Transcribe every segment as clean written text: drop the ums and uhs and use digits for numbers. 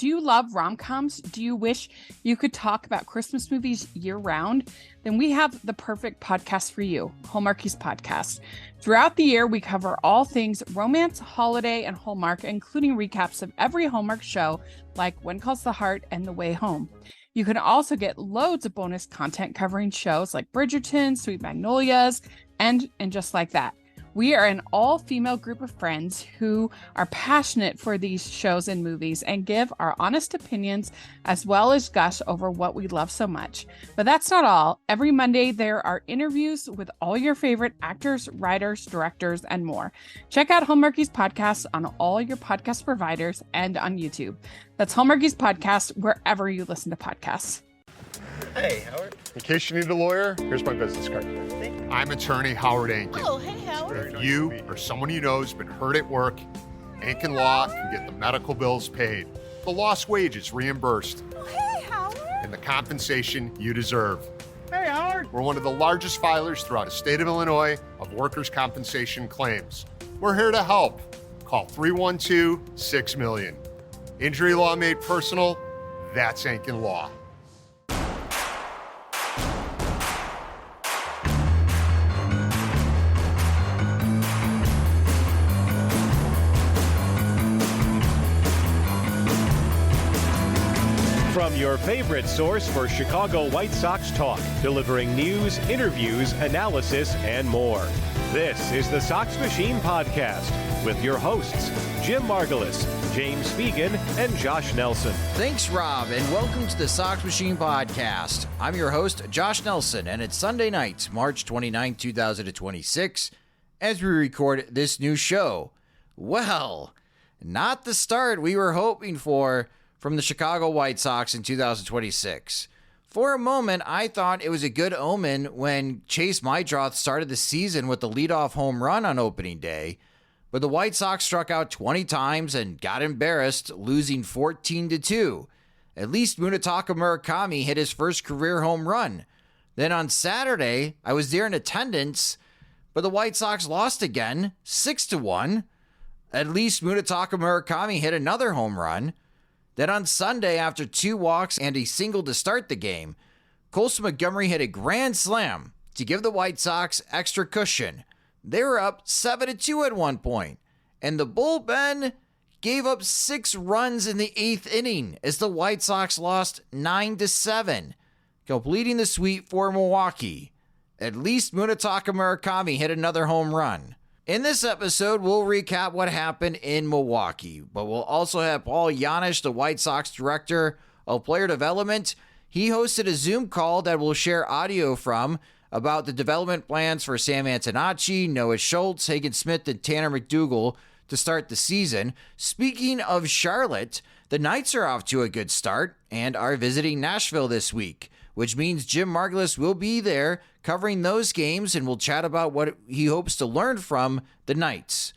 Do you love rom-coms? Do you wish you could talk about Christmas movies year-round? Then we have the perfect podcast for you, Hallmarkies Podcast. Throughout the year, we cover all things romance, holiday, and Hallmark, including recaps of every Hallmark show, like When Calls the Heart and The Way Home. You can also get loads of bonus content covering shows like Bridgerton, Sweet Magnolias, and Just Like That. We are an all-female group of friends who are passionate for these shows and movies and give our honest opinions as well as gush over what we love so much. But that's not all. Every Monday, there are interviews with all your favorite actors, writers, directors, and more. Check out Hallmarkies Podcast on all your podcast providers and on YouTube. That's Hallmarkies Podcast wherever you listen to podcasts. Hey, Howard. In case you need a lawyer, here's my business card. I'm attorney Howard Ankin. Oh, hey, Howard. If you or someone you know has been hurt at work, Ankin Law can get the medical bills paid, the lost wages reimbursed, Oh, hey, Howard. and the compensation you deserve. Hey, Howard. We're one of the largest filers throughout the state of Illinois of workers' compensation claims. We're here to help. Call 312-6-million. Injury law made personal, that's Ankin Law. From your favorite source for Chicago White Sox talk, delivering news, interviews, analysis, and more. This is the Sox Machine Podcast with your hosts, Jim Margalus, James Fegan, and Josh Nelson. Thanks, Rob, and welcome to the Sox Machine Podcast. I'm your host, Josh Nelson, and it's Sunday night, March 29, 2026, as we record this new show. Well, not the start we were hoping for from the Chicago White Sox in 2026. For a moment, I thought it was a good omen when Chase Meidroth started the season with the leadoff home run on opening day, but the White Sox struck out 20 times and got embarrassed, losing 14-2. At least Munetaka Murakami hit his first career home run. Then on Saturday, I was there in attendance, but the White Sox lost again, 6-1. At least Munetaka Murakami hit another home run. Then on Sunday, after 2 walks and a single to start the game, Colson Montgomery hit a grand slam to give the White Sox extra cushion. They were up 7-2 at one point, and the bullpen gave up 6 runs in the 8th inning as the White Sox lost 9-7, completing the sweep for Milwaukee. At least Munetaka Murakami hit another home run. In this episode, we'll recap what happened in Milwaukee, but we'll also have Paul Janish, the White Sox director of player development. He hosted a Zoom call that we'll share audio from about the development plans for Sam Antonacci, Noah Schultz, Hagen Smith, and Tanner McDougal to start the season. Speaking of Charlotte, the Knights are off to a good start and are visiting Nashville this week, which means Jim Margalus will be there covering those games, and we'll chat about what he hopes to learn from the Knights.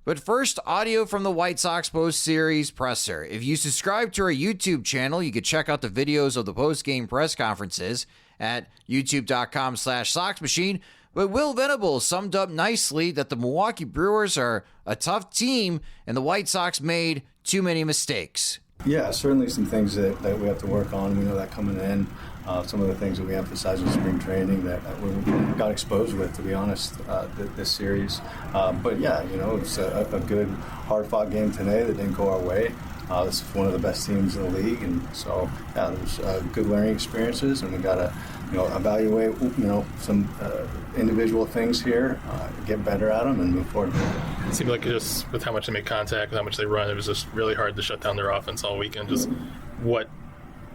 But first, audio from the White Sox post-series presser. If you subscribe to our YouTube channel, you can check out the videos of the post-game press conferences at youtube.com/SoxMachine. But Will Venable summed up nicely that the Milwaukee Brewers are a tough team, and the White Sox made too many mistakes. Yeah, certainly some things that we have to work on. We know that coming in. Some of the things that we emphasize in spring training that we got exposed with, to be honest, this series. But yeah, it's a good, hard-fought game today that didn't go our way. This is one of the best teams in the league, and so yeah, there's good learning experiences, and we got to evaluate some individual things here, get better at them, and move forward. It seemed like just with how much they make contact, with how much they run, it was just really hard to shut down their offense all weekend. Just what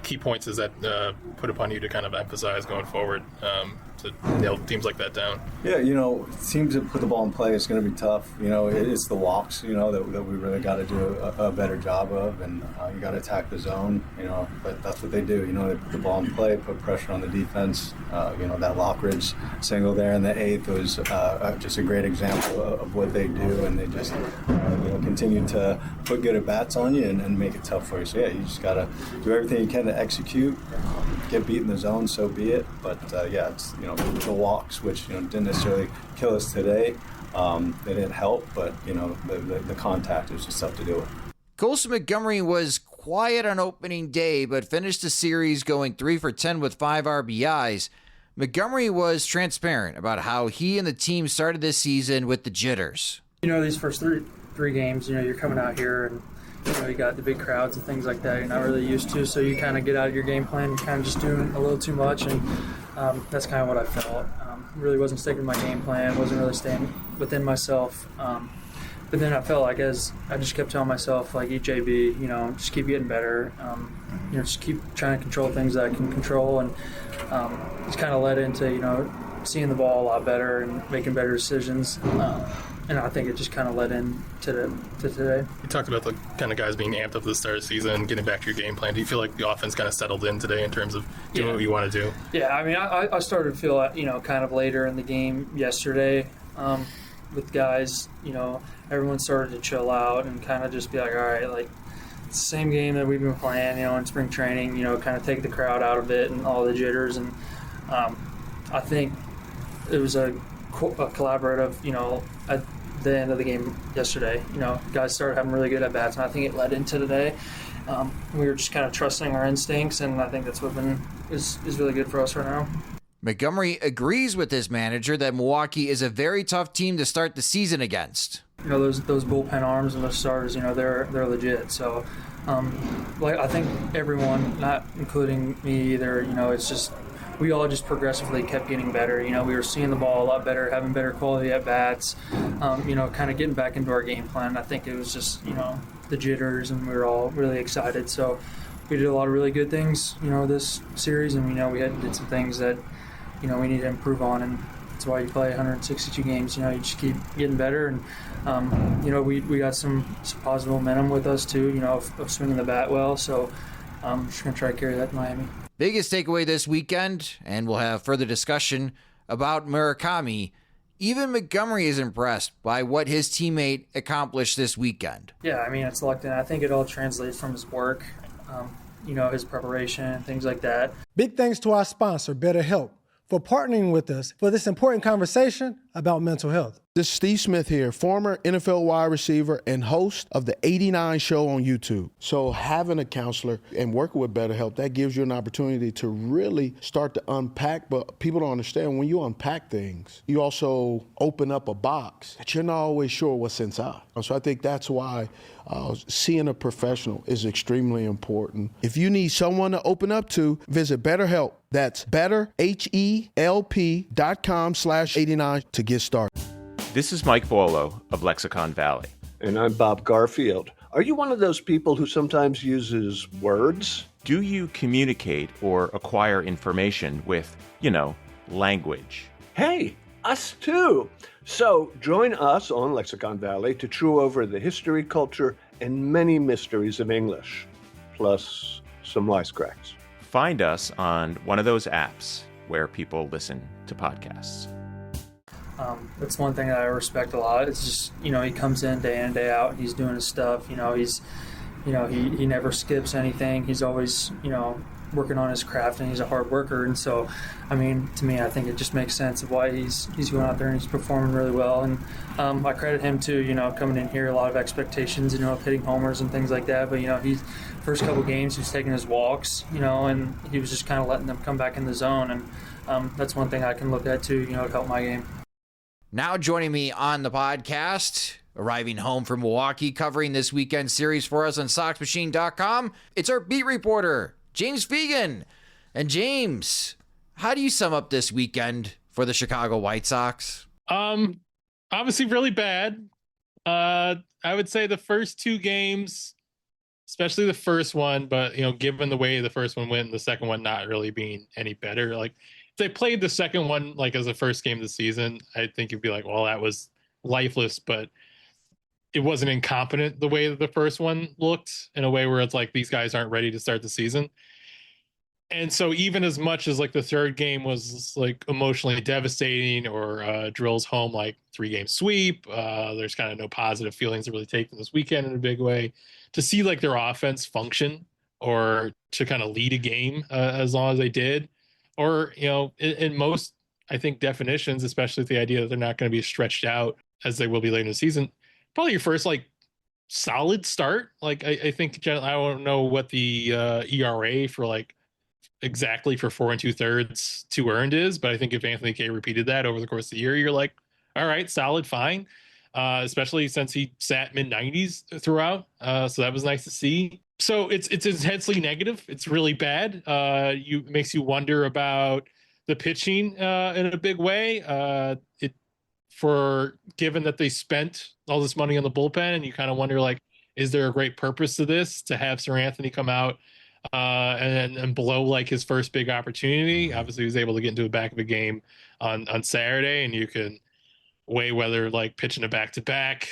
key points does that put upon you to kind of emphasize going forward to nail teams like that down? Yeah, teams that put the ball in play is going to be tough. It's the walks, that we really got to do a better job of, and you got to attack the zone, but that's what they do. They put the ball in play, put pressure on the defense. That Lockridge single there in the 8th was just a great example of what they do, and they just continue to put good at-bats on you and make it tough for you. So yeah, you just got to do everything you can to execute. Get beat in the zone, so be it. But it's the walks, which didn't necessarily kill us today. They didn't help, but the contact was just tough to deal with. Colson Montgomery was quiet on opening day, but finished the series going 3 for 10 with 5 RBIs. Montgomery was transparent about how he and the team started this season with the jitters. These first three games, you're coming out here and, you got the big crowds and things like that you're not really used to, so you kind of get out of your game plan, you're kind of just doing a little too much, and that's kind of what I felt. Really wasn't sticking to my game plan, wasn't really staying within myself. But then I felt like as I just kept telling myself, like, EJB, just keep getting better, just keep trying to control things that I can control, and it's kind of led into, seeing the ball a lot better and making better decisions. And I think it just kind of led into today. You talked about the kind of guys being amped up at the start of the season, getting back to your game plan. Do you feel like the offense kind of settled in today in terms of doing what you want to do? Yeah, I mean, I started to feel, kind of later in the game yesterday with guys, everyone started to chill out and kind of just be like, all right, like, it's the same game that we've been playing, in spring training, kind of take the crowd out of it and all the jitters. And I think it was a collaborative, at the end of the game yesterday, guys started having really good at-bats, and I think it led into today. We were just kind of trusting our instincts, and I think that's what is really good for us right now. Montgomery agrees with his manager that Milwaukee is a very tough team to start the season against. Those bullpen arms and those starters, they're legit. So, I think everyone, not including me either, it's just we all just progressively kept getting better. We were seeing the ball a lot better, having better quality at bats, kind of getting back into our game plan. I think it was just, the jitters, and we were all really excited. So we did a lot of really good things, this series, and we did some things that, we need to improve on, and that's why you play 162 games. You just keep getting better, and we got some positive momentum with us too. Of swinging the bat well. So I'm just gonna try to carry that to Miami. Biggest takeaway this weekend, and we'll have further discussion about Murakami. Even Montgomery is impressed by what his teammate accomplished this weekend. Yeah, I mean, it's luck, and I think it all translates from his work, his preparation and things like that. Big thanks to our sponsor, BetterHelp, for partnering with us for this important conversation about mental health. This is Steve Smith here, former NFL wide receiver and host of the 89 show on YouTube. So having a counselor and working with BetterHelp, that gives you an opportunity to really start to unpack, but people don't understand when you unpack things, you also open up a box that you're not always sure what's inside. So I think that's why seeing a professional is extremely important. If you need someone to open up to, visit BetterHelp. That's betterhelp.com/89 to get started. This is Mike Bolo of Lexicon Valley. And I'm Bob Garfield. Are you one of those people who sometimes uses words? Do you communicate or acquire information with, language? Hey, us too. So join us on Lexicon Valley to chew over the history, culture, and many mysteries of English, plus some wisecracks. Find us on one of those apps where people listen to podcasts. That's one thing that I respect a lot. It's just, he comes in and day out. He's doing his stuff. He never skips anything. He's always, working on his craft, and he's a hard worker. And so, I mean, to me, I think it just makes sense of why he's going out there and he's performing really well. And I credit him too, coming in here, a lot of expectations, of hitting homers and things like that. But, he's first couple games, he was taking his walks, and he was just kind of letting them come back in the zone. And that's one thing I can look at too, to help my game. Now joining me on the podcast, arriving home from Milwaukee, covering this weekend series for us on SoxMachine.com, it's our beat reporter, James Fegan. And James, how do you sum up this weekend for the Chicago White Sox? Obviously really bad. I would say the first two games, especially the first one, but given the way the first one went, and the second one not really being any better, like if they played the second one like as the first game of the season, I think you'd be like, well, that was lifeless, but it wasn't incompetent the way that the first one looked, in a way where it's like these guys aren't ready to start the season. And so even as much as like the third game was like emotionally devastating, or drills home like 3-game sweep, there's kind of no positive feelings to really take from this weekend in a big way. To see like their offense function, or to kind of lead a game as long as they did, or, in most, I think, definitions, especially with the idea that they're not going to be stretched out as they will be later in the season, probably your first like solid start. Like I think I don't know what the ERA for like exactly for 4 2/3 2 earned is, but I think if Anthony K repeated that over the course of the year, you're like, all right, solid, fine. Especially since he sat mid 90s throughout. So that was nice to see. So it's intensely negative. It's really bad. It makes you wonder about the pitching in a big way. Given that they spent all this money on the bullpen, and you kind of wonder, like, is there a great purpose to this, to have Sir Anthony come out and blow like his first big opportunity? Obviously, he was able to get into the back of a game on Saturday, and you can weigh whether like pitching a back-to-back,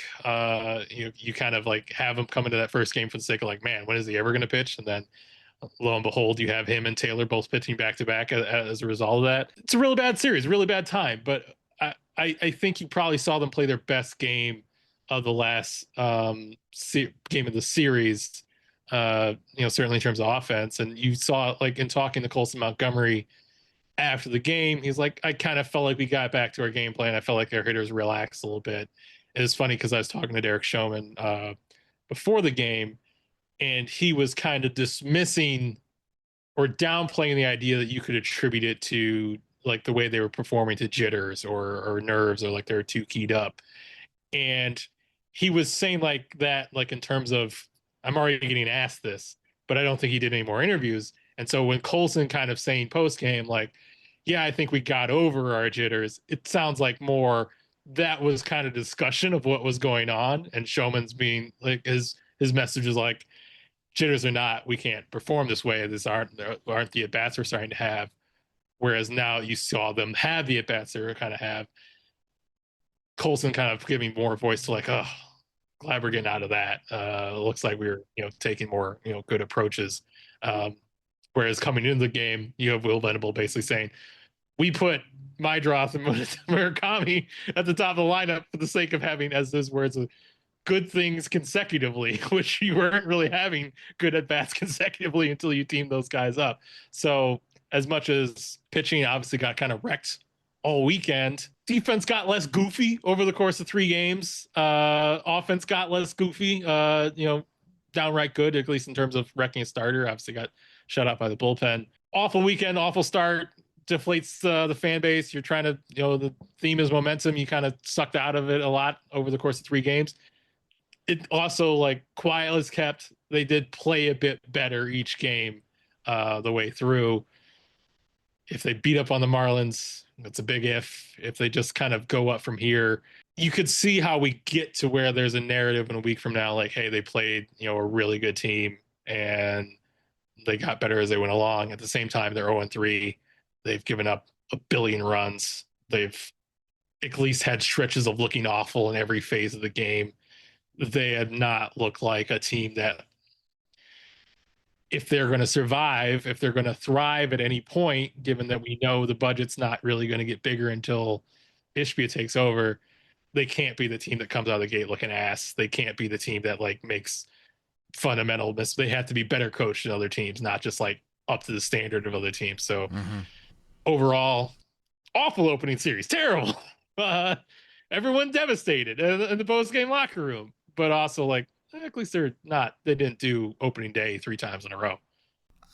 you kind of like have him come into that first game for the sake of like, man, when is he ever going to pitch? And then lo and behold, you have him and Taylor both pitching back-to-back as a result of that. It's a really bad series, really bad time, but I think you probably saw them play their best game of the last game of the series, certainly in terms of offense. And you saw, like, in talking to Colson Montgomery after the game, he's like, I kind of felt like we got back to our game plan. I felt like our hitters relaxed a little bit. It was funny because I was talking to Derek Showman before the game, and he was kind of dismissing or downplaying the idea that you could attribute it to like the way they were performing to jitters or nerves, or like they were too keyed up. And he was saying like that, like in terms of, I'm already getting asked this, but I don't think he did any more interviews. And so when Colson kind of saying post game, like, yeah, I think we got over our jitters, it sounds like more that was kind of discussion of what was going on. And Showman's being like, his message is like, jitters or not, we can't perform this way. These aren't the at-bats we're starting to have. Whereas now you saw them have the at-bats they were kind of have. Colson kind of giving more voice to like, oh, glad we're getting out of that. It looks like we were, taking more, good approaches. Whereas coming into the game, you have Will Venable basically saying, we put Mydroth and Murakami at the top of the lineup for the sake of having, as those words, good things consecutively, which you weren't really having good at-bats consecutively until you teamed those guys up. So as much as pitching obviously got kind of wrecked all weekend, defense got less goofy over the course of 3 games. Offense got less goofy, downright good, at least in terms of wrecking a starter. Obviously got shut out by the bullpen. Awful weekend, awful start, deflates the fan base. You're trying to, the theme is momentum. You kind of sucked out of it a lot over the course of 3 games. It also, like, quiet as kept, they did play a bit better each game the way through. If they beat up on the Marlins, it's a big if. If they just kind of go up from here, you could see how we get to where there's a narrative in a week from now, like, hey, they played, a really good team and they got better as they went along. At the same time, they're 0-3. They've given up 1 billion runs. They've at least had stretches of looking awful in every phase of the game. They had not looked like a team that, if they're going to survive, if they're going to thrive at any point, given that we know the budget's not really going to get bigger until Ishbia takes over, they can't be the team that comes out of the gate looking ass. They can't be the team that, like, makes fundamental mistakes. They have to be better coached than other teams, not just like up to the standard of other teams. So overall, awful opening series, terrible. Everyone devastated in the post-game locker room, but also, like, at least they didn't do opening day 3 times in a row.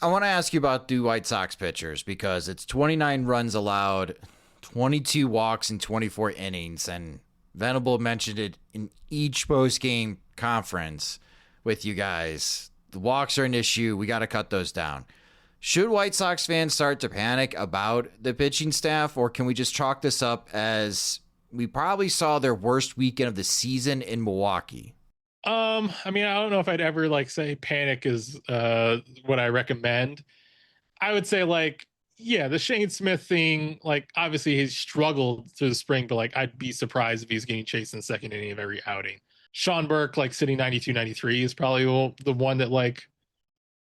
I want to ask you about the White Sox pitchers, because it's 29 runs allowed, 22 walks in 24 innings, and Venable mentioned it in each post-game conference with you guys. The walks are an issue. We got to cut those down. Should White Sox fans start to panic about the pitching staff, or can we just chalk this up as we probably saw their worst weekend of the season in Milwaukee? I mean, I don't know if I'd ever like say panic is what I recommend. I would say, like, yeah, the Shane Smith thing, like, obviously he's struggled through the spring, but, like, I'd be surprised if he's getting chased in the second inning of every outing. Sean Burke, like, sitting 92, 93 is probably the one that, like,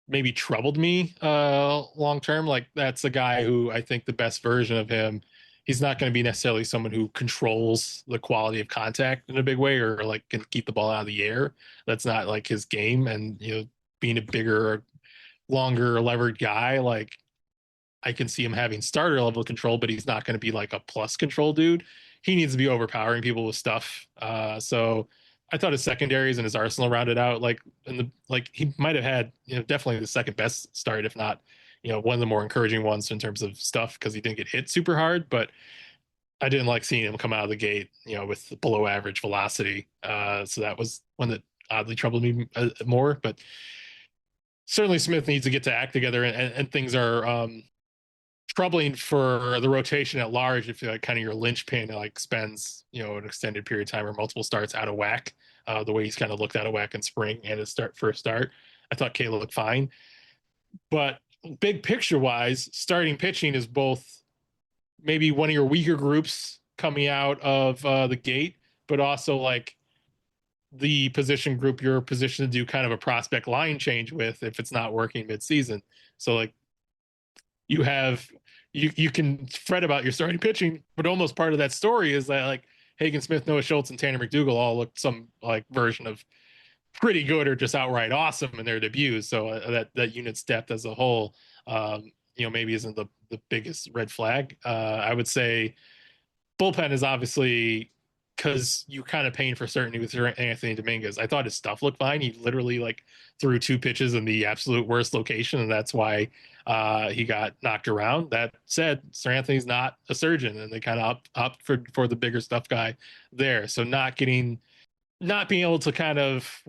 maybe troubled me long term. Like, that's a guy who I think the best version of him, he's not going to be necessarily someone who controls the quality of contact in a big way, or like can keep the ball out of the air. That's not like his game. And, being a bigger, longer levered guy, like, I can see him having starter level control, but he's not going to be like a plus control dude. He needs to be overpowering people with stuff. So I thought his secondaries and his arsenal rounded out he might have had definitely the second best start, if not one of the more encouraging ones in terms of stuff, because he didn't get hit super hard. But I didn't like seeing him come out of the gate with below average velocity. So that was one that oddly troubled me more. But certainly Smith needs to get to act together, and things are troubling for the rotation at large if kind of your linchpin spends an extended period of time or multiple starts out of whack. The way he's kind of looked out of whack in spring and his first start, I thought Kayla looked fine. But big picture wise, starting pitching is both maybe one of your weaker groups coming out of the gate, but also the position group you're positioned to do kind of a prospect line change with if it's not working mid-season. So you can fret about your starting pitching, but almost part of that story is that Hagen Smith, Noah Schultz, and Tanner McDougal all looked some version of pretty good or just outright awesome in their debuts. So that unit's depth as a whole, maybe isn't the biggest red flag. I would say bullpen is obviously, because you kind of paying for certainty with Anthony Dominguez. I thought his stuff looked fine. He literally threw 2 pitches in the absolute worst location, and that's why he got knocked around. That said, Sir Anthony's not a surgeon, and they kind of opt for the bigger stuff guy there. So not being able to kind of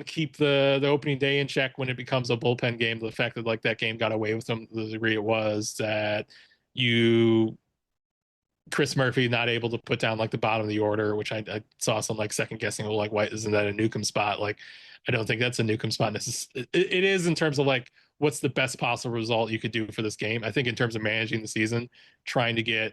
keep the opening day in check when it becomes a bullpen game. The fact that that game got away with them to the degree it was, that Chris Murphy not able to put down the bottom of the order, which I saw some second guessing of why isn't that a Newcomb spot? I don't think that's a Newcomb spot. It is in terms of what's the best possible result you could do for this game. I think in terms of managing the season, trying to get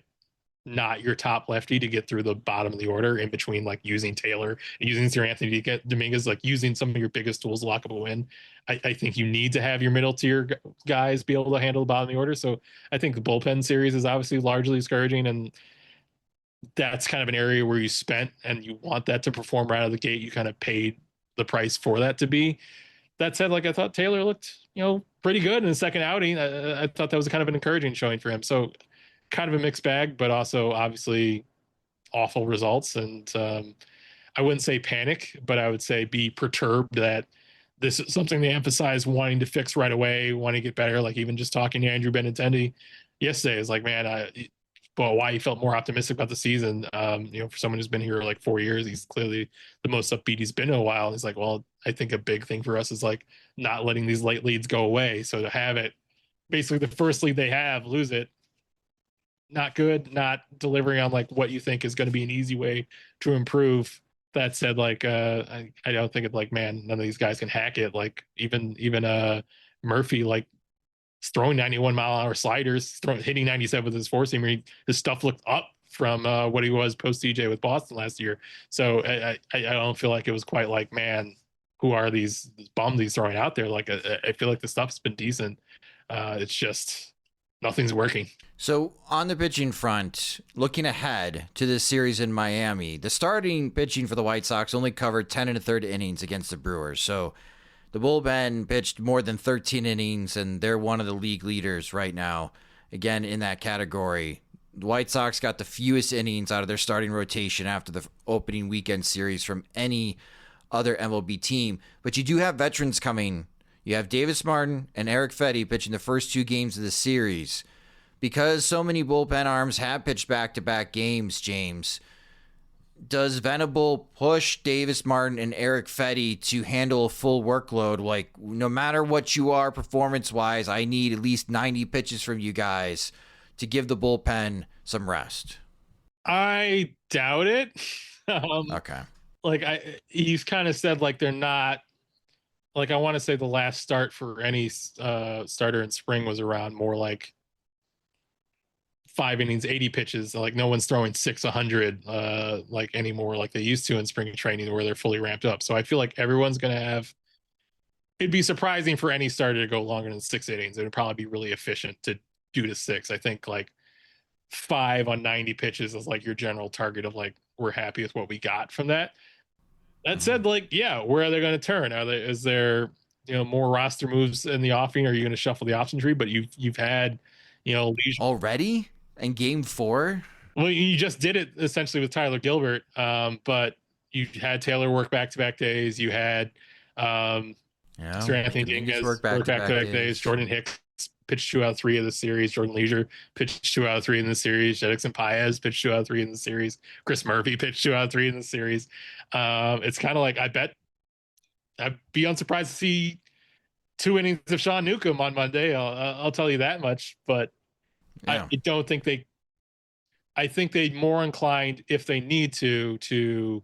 not your top lefty to get through the bottom of the order in between using Taylor and using Sir Anthony to get Dominguez, using some of your biggest tools to lock up a win. I think you need to have your middle tier guys be able to handle the bottom of the order. So I think the bullpen series is obviously largely discouraging, and that's kind of an area where you spent and you want that to perform right out of the gate. You kind of paid the price for that to be. That said, I thought Taylor looked, pretty good in the second outing. I thought that was kind of an encouraging showing for him. So kind of a mixed bag, but also obviously awful results. And I wouldn't say panic, but I would say be perturbed that this is something they emphasize wanting to fix right away, wanting to get better. Even just talking to Andrew Benintendi yesterday is man, why he felt more optimistic about the season. For someone who's been here 4 years, he's clearly the most upbeat he's been in a while. And he's well, I think a big thing for us is not letting these late leads go away. So to have it, basically the first lead they have, lose it, not good, not delivering on what you think is going to be an easy way to improve. That said, I don't think it's man, none of these guys can hack it. Even Murphy, he's throwing 91-mile-an-hour sliders, hitting 97 with his four-seamer. His stuff looked up from what he was post TJ with Boston last year. So I don't feel it was quite man, who are these bums he's throwing out there? I feel the stuff's been decent. It's just nothing's working. So on the pitching front, looking ahead to this series in Miami, the starting pitching for the White Sox only covered 10 1/3 innings against the Brewers. So the bullpen pitched more than 13 innings, and they're one of the league leaders right now, again, in that category. The White Sox got the fewest innings out of their starting rotation after the opening weekend series from any other MLB team. But you do have veterans coming. You have Davis Martin and Eric Fetty pitching the first 2 games of the series. Because so many bullpen arms have pitched back-to-back games, James, does Venable push Davis Martin and Eric Fetty to handle a full workload? No matter what you are performance-wise, I need at least 90 pitches from you guys to give the bullpen some rest. I doubt it. Okay. He's kind of said they're not. I want to say the last start for any starter in spring was around more 5 innings, 80 pitches. No one's throwing 600 anymore like they used to in spring training where they're fully ramped up. So I feel everyone's going to have. It'd be surprising for any starter to go longer than 6 innings. It would probably be really efficient to do to 6. I think 5 on 90 pitches is your general target of we're happy with what we got from that. That said, yeah, where are they going to turn? Is there more roster moves in the offing? Are you going to shuffle the option tree? But you've had leisure already in game 4. Well, you just did it essentially with Tyler Gilbert, but you had Taylor work back-to-back days. You had Sir Anthony Dominguez work back-to-back days. Jordan Hicks pitched 2 out of 3 of the series. Jordan Leisure pitched 2 out of 3 in the series. Jedrickson Paez pitched 2 out of 3 in the series. Chris Murphy pitched 2 out of 3 in the series. It's kind of like, I'd be unsurprised to see 2 innings of Sean Newcomb on Monday. I'll tell you that much. But I don't think I think they'd more inclined, if they need to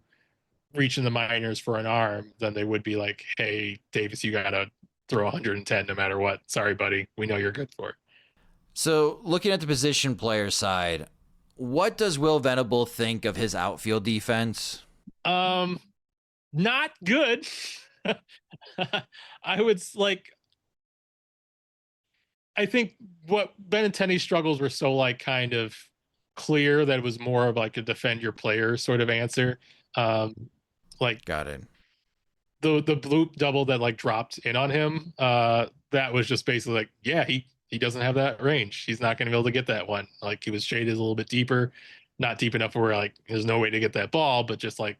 reach in the minors for an arm than they would be like, hey, Davis, you got to throw 110 no matter what. Sorry, buddy. We know you're good for it. So looking at the position player side, what does Will Venable think of his outfield defense? Not good. I think what Benintendi's struggles were so like kind of clear that it was more of like a defend your player sort of answer. Got it. The bloop double that like dropped in on him, that was just basically like, yeah, he doesn't have that range. He's not going to be able to get that one. Like, he was shaded a little bit deeper, not deep enough where like there's no way to get that ball, but just like,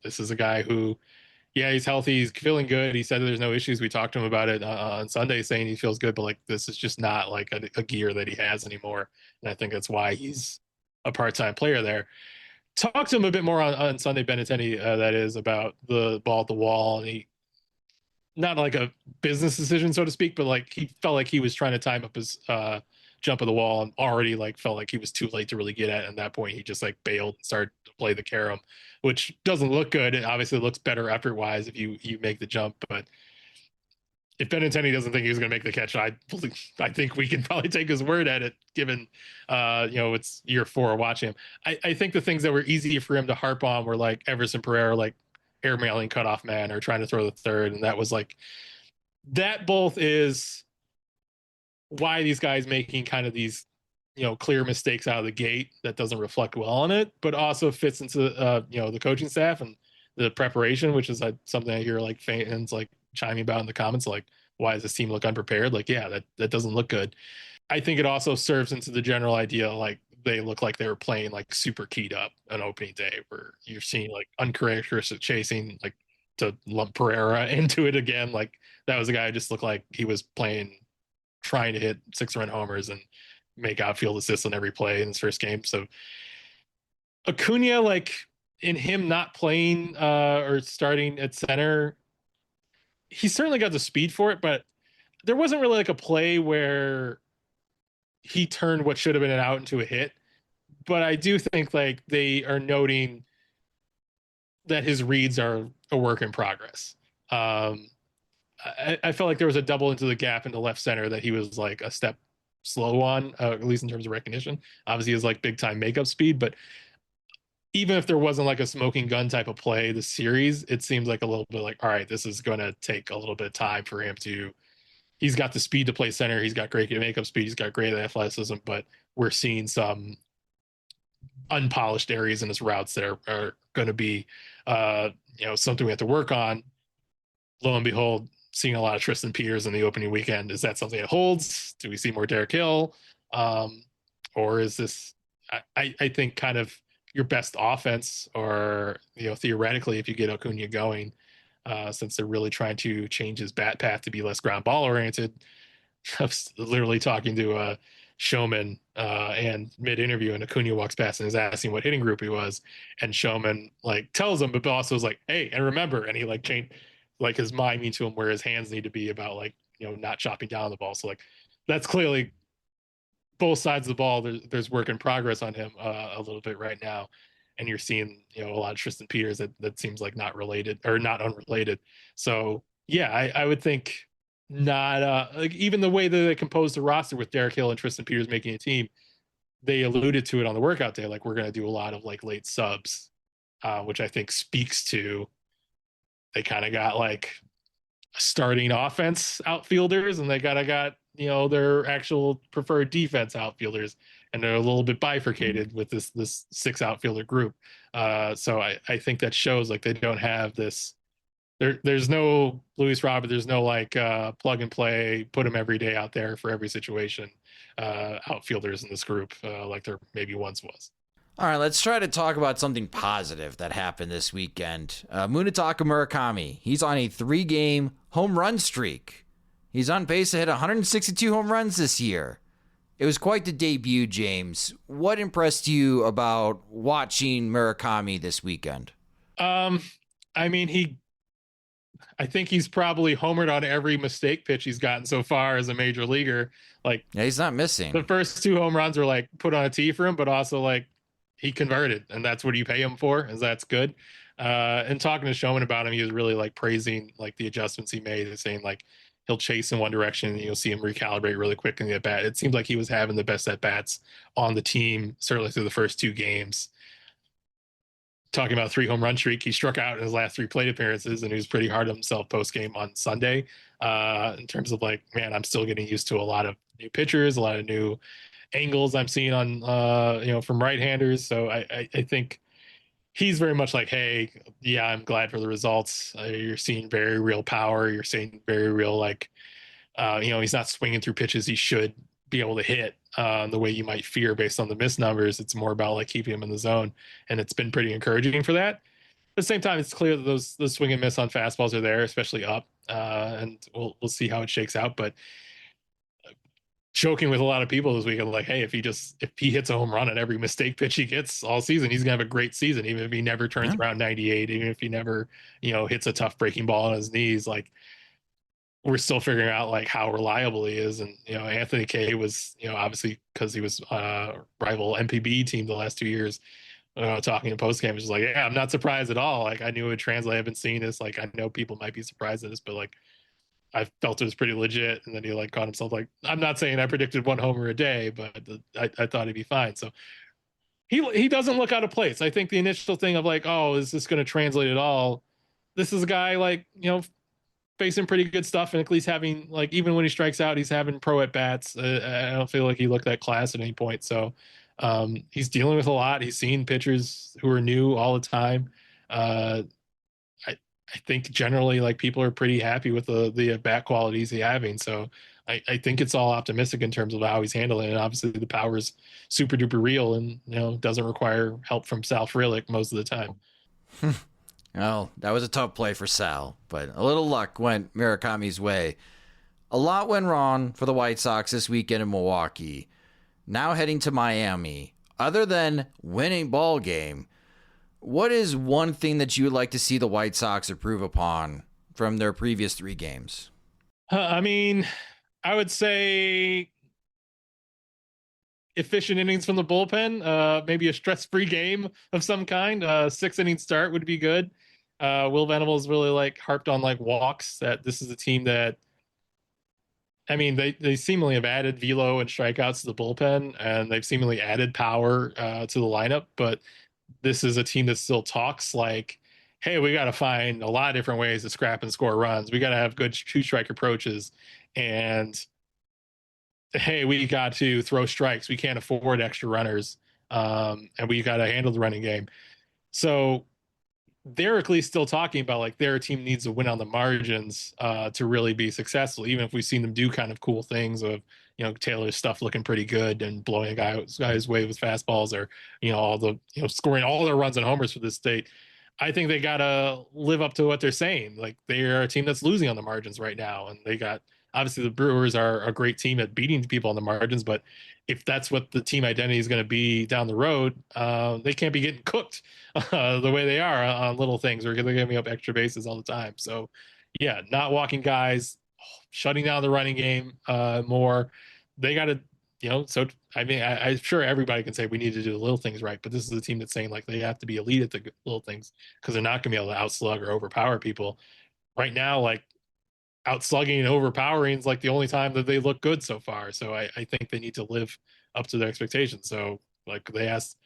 this is a guy who, yeah, he's healthy, he's feeling good. He said there's no issues. We talked to him about it on Sunday, saying he feels good, but like, this is just not like a gear that he has anymore. And I think that's why he's a part-time player there. Talked to him a bit more on Sunday, Benintendi, that is, about the ball at the wall, and he, not like a business decision, so to speak, but like he felt like he was trying to time up his jump of the wall and already like felt like he was too late to really get at. And at that point, he just like bailed and started to play the carom, which doesn't look good. It obviously looks better effort wise if you make the jump, but if Benintendi doesn't think he's going to make the catch, I think we can probably take his word at it, given, it's year 4 watching him. I think the things that were easy for him to harp on were like Everson Pereira, like airmailing cutoff man or trying to throw the third. And that was like, that both is why these guys making kind of these, clear mistakes out of the gate that doesn't reflect well on it, but also fits into, the coaching staff and the preparation, which is something I hear like fans like chiming about in the comments, like, why does this team look unprepared? Like, yeah, that doesn't look good. I think it also serves into the general idea, like, they look like they were playing like super keyed up on opening day, where you're seeing like uncharacteristic chasing, like to lump Pereira into it again. Like, that was a guy who just looked like he was trying to hit 6-run homers and make outfield assists on every play in his first game. So Acuna, like, in him not playing or starting at center, he certainly got the speed for it, but there wasn't really like a play where he turned what should have been an out into a hit. But I do think like they are noting that his reads are a work in progress. I felt like there was a double into the gap into left center that he was like a step slow on, at least in terms of recognition. Obviously, he has like big time makeup speed, but even if there wasn't like a smoking gun type of play this series, it seems like a little bit like, all right, this is going to take a little bit of time for him he's got the speed to play center. He's got great makeup speed. He's got great athleticism, but we're seeing some unpolished areas in his routes that are going to be, something we have to work on. Lo and behold, seeing a lot of Tristan Peters in the opening weekend. Is that something that holds? Do we see more Derek Hill? Or is this, I think, kind of your best offense, or, theoretically, if you get Acuna going, since they're really trying to change his bat path to be less ground ball oriented. I was literally talking to Showman and mid interview, and Acuna walks past and is asking what hitting group he was, and Showman like tells him, but also was like, hey, and remember, and he like changed like his miming to him where his hands need to be about like, not chopping down the ball. So like, that's clearly both sides of the ball. There's work in progress on him a little bit right now. And you're seeing, a lot of Tristan Peters that seems like not related or not unrelated. So yeah, I would think not like, even the way that they composed the roster with Derek Hill and Tristan Peters making a team, they alluded to it on the workout day. Like, we're going to do a lot of like late subs, which I think speaks to, they kind of got like starting offense outfielders, and they got their actual preferred defense outfielders, and they're a little bit bifurcated with this 6 outfielder group. So I think that shows like they don't have this. There's no Luis Robert. There's no like plug and play, put him every day out there for every situation outfielders in this group like there maybe once was. All right, let's try to talk about something positive that happened this weekend. Munetaka Murakami, he's on a 3-game home run streak. He's on pace to hit 162 home runs this year. It was quite the debut, James. What impressed you about watching Murakami this weekend? I think he's probably homered on every mistake pitch he's gotten so far as a major leaguer. Like, yeah, he's not missing. The first 2 home runs were like put on a tee for him, but also like he converted, and that's what you pay him for, and that's good. And talking to Showman about him, he was really like praising like the adjustments he made, and saying like he'll chase in one direction and you'll see him recalibrate really quick in the at bat. It seemed like he was having the best at bats on the team, certainly through the first 2 games. Talking about 3 home run streak, he struck out in his last 3 plate appearances, and he was pretty hard on himself post game on Sunday. In terms of like, man, I'm still getting used to a lot of new pitchers, a lot of new angles I'm seeing on, from right-handers. So I think he's very much like, hey, yeah, I'm glad for the results. You're seeing very real power. You're seeing very real, like, he's not swinging through pitches he should be able to hit the way you might fear based on the missed numbers. It's more about like keeping him in the zone, and it's been pretty encouraging for that. At the same time, it's clear that those swing and miss on fastballs are there, especially up, and we'll see how it shakes out. But joking with a lot of people this weekend, like, hey, if he hits a home run on every mistake pitch he gets all season, he's gonna have a great season, even if he never turns around 98, even if he never, hits a tough breaking ball on his knees. Like, we're still figuring out like how reliable he is. And, Anthony Kay was, obviously because he was rival MPB team the last 2 years, talking in post game, was just like, yeah, I'm not surprised at all. Like, I knew it would translate. I've been seeing this. Like, I know people might be surprised at this, but like, I felt it was pretty legit. And then he like caught himself like, I'm not saying I predicted 1 homer a day, but I thought he'd be fine. So he doesn't look out of place. I think the initial thing of like, oh, is this going to translate at all? This is a guy like, facing pretty good stuff, and at least having like, even when he strikes out, he's having pro at bats. I don't feel like he looked that class at any point. So he's dealing with a lot. He's seen pitchers who are new all the time. I think generally like people are pretty happy with the bat qualities he's having. So I think it's all optimistic in terms of how he's handling it. Obviously the power is super duper real, and doesn't require help from Sal Frelick most of the time. Well, that was a tough play for Sal, but a little luck went Murakami's way. A lot went wrong for the White Sox this weekend in Milwaukee. Now heading to Miami. Other than winning ball game, what is one thing that you would like to see the White Sox improve upon from their previous 3 games? I would say efficient innings from the bullpen, maybe a stress-free game of some kind. 6-inning start would be good. Will Venable has really like harped on like walks, that this is a team that, they seemingly have added velo and strikeouts to the bullpen, and they've seemingly added power to the lineup, but this is a team that still talks like, hey, we got to find a lot of different ways to scrap and score runs. We got to have good 2-strike approaches, and hey, we got to throw strikes. We can't afford extra runners, and we got to handle the running game. So they're at least still talking about like their team needs to win on the margins to really be successful, even if we've seen them do kind of cool things of, Taylor's stuff looking pretty good and blowing a guy's way with fastballs, or, all the, scoring all their runs and homers for this state. I think they got to live up to what they're saying. Like, they are a team that's losing on the margins right now. And they got, obviously the Brewers are a great team at beating people on the margins, but if that's what the team identity is going to be down the road, they can't be getting cooked the way they are on little things, or they're giving up extra bases all the time. So yeah, not walking guys, shutting down the running game more. They got to, I'm sure everybody can say we need to do the little things right, but this is a team that's saying like they have to be elite at the little things, because they're not going to be able to outslug or overpower people right now. Like, outslugging and overpowering is like the only time that they look good so far. So I think they need to live up to their expectations. So like, they asked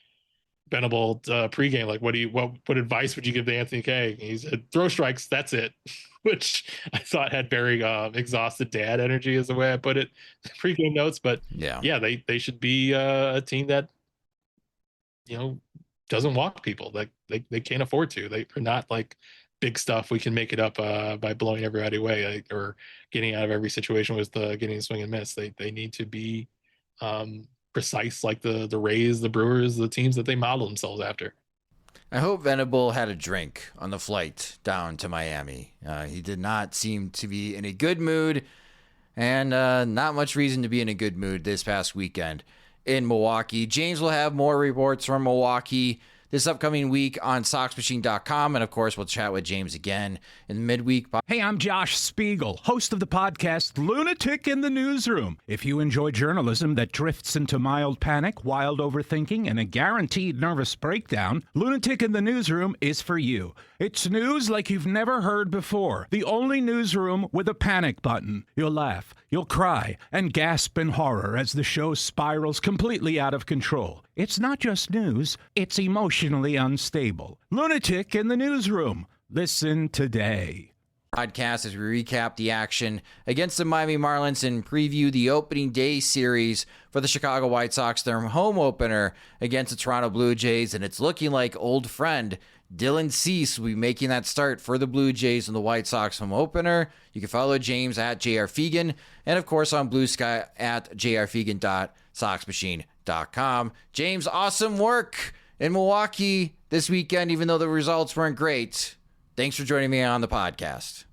Venable pregame, like, what advice would you give to Anthony Kay? He said, throw strikes, that's it, which I thought had very exhausted dad energy, is the way I put it, pregame notes. But yeah, they should be a team that, doesn't walk people. Like, they can't afford to. They're not like big stuff. We can make it up by blowing everybody away, or getting out of every situation with getting a swing and miss. They need to be precise like the Rays, the Brewers, the teams that they model themselves after. I hope Venable had a drink on the flight down to Miami. He did not seem to be in a good mood, and not much reason to be in a good mood this past weekend in Milwaukee. James will have more reports from Milwaukee this upcoming week on SoxMachine.com. And of course, we'll chat with James again in the midweek. Hey, I'm Josh Spiegel, host of the podcast Lunatic in the Newsroom. If you enjoy journalism that drifts into mild panic, wild overthinking, and a guaranteed nervous breakdown, Lunatic in the Newsroom is for you. It's news like you've never heard before. The only newsroom with a panic button. You'll laugh, you'll cry, and gasp in horror as the show spirals completely out of control. It's not just news, it's emotionally unstable. Lunatic in the Newsroom. Listen today. Podcast as we recap the action against the Miami Marlins and preview the opening day series for the Chicago White Sox, their home opener against the Toronto Blue Jays. And it's looking like old friend Dylan Cease will be making that start for the Blue Jays in the White Sox home opener. You can follow James at JR Fegan, and of course on Blue Sky at jrfegan.soxmachine.com. James, awesome work in Milwaukee this weekend, even though the results weren't great. Thanks for joining me on the podcast.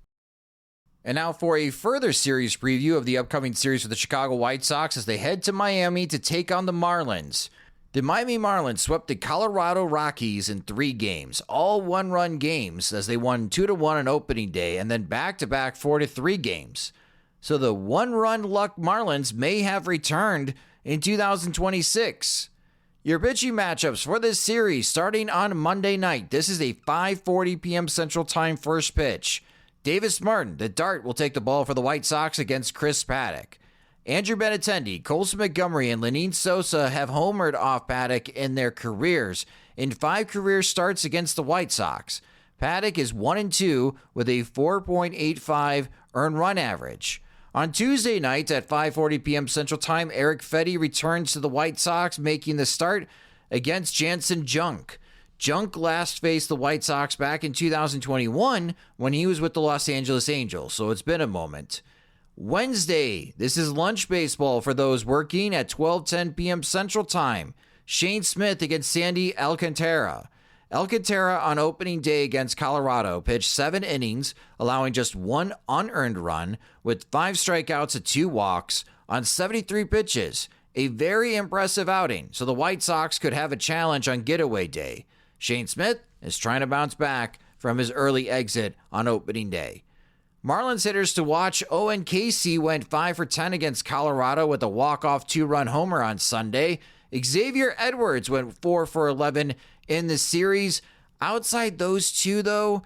And now for a further series preview of the upcoming series for the Chicago White Sox as they head to Miami to take on the Marlins. The Miami Marlins swept the Colorado Rockies in 3 games, all one-run games, as they won 2-1 on opening day and then back-to-back 4-3 games. So the one-run luck Marlins may have returned in 2026. Your pitching matchups for this series starting on Monday night. This is a 5:40 p.m. Central Time first pitch. Davis Martin, the Dart, will take the ball for the White Sox against Chris Paddock. Andrew Benintendi, Colson Montgomery, and Lenyn Sosa have homered off Paddock in their careers in 5 career starts against the White Sox. Paddock is 1-2 with a 4.85 earned run average. On Tuesday night at 5:40 p.m. Central Time, Eric Fedde returns to the White Sox, making the start against Jansen Junk. Junk last faced the White Sox back in 2021 when he was with the Los Angeles Angels, so it's been a moment. Wednesday, this is lunch baseball for those working at 12:10 p.m. Central Time. Shane Smith against Sandy Alcantara. Alcantara on opening day against Colorado pitched 7 innings, allowing just 1 unearned run with 5 strikeouts and 2 walks on 73 pitches. A very impressive outing, so the White Sox could have a challenge on getaway day. Shane Smith is trying to bounce back from his early exit on opening day. Marlins hitters to watch: Owen Casey went 5 for 10 against Colorado with a walk-off 2-run homer on Sunday. Xavier Edwards went 4 for 11 in the series. Outside those two, though,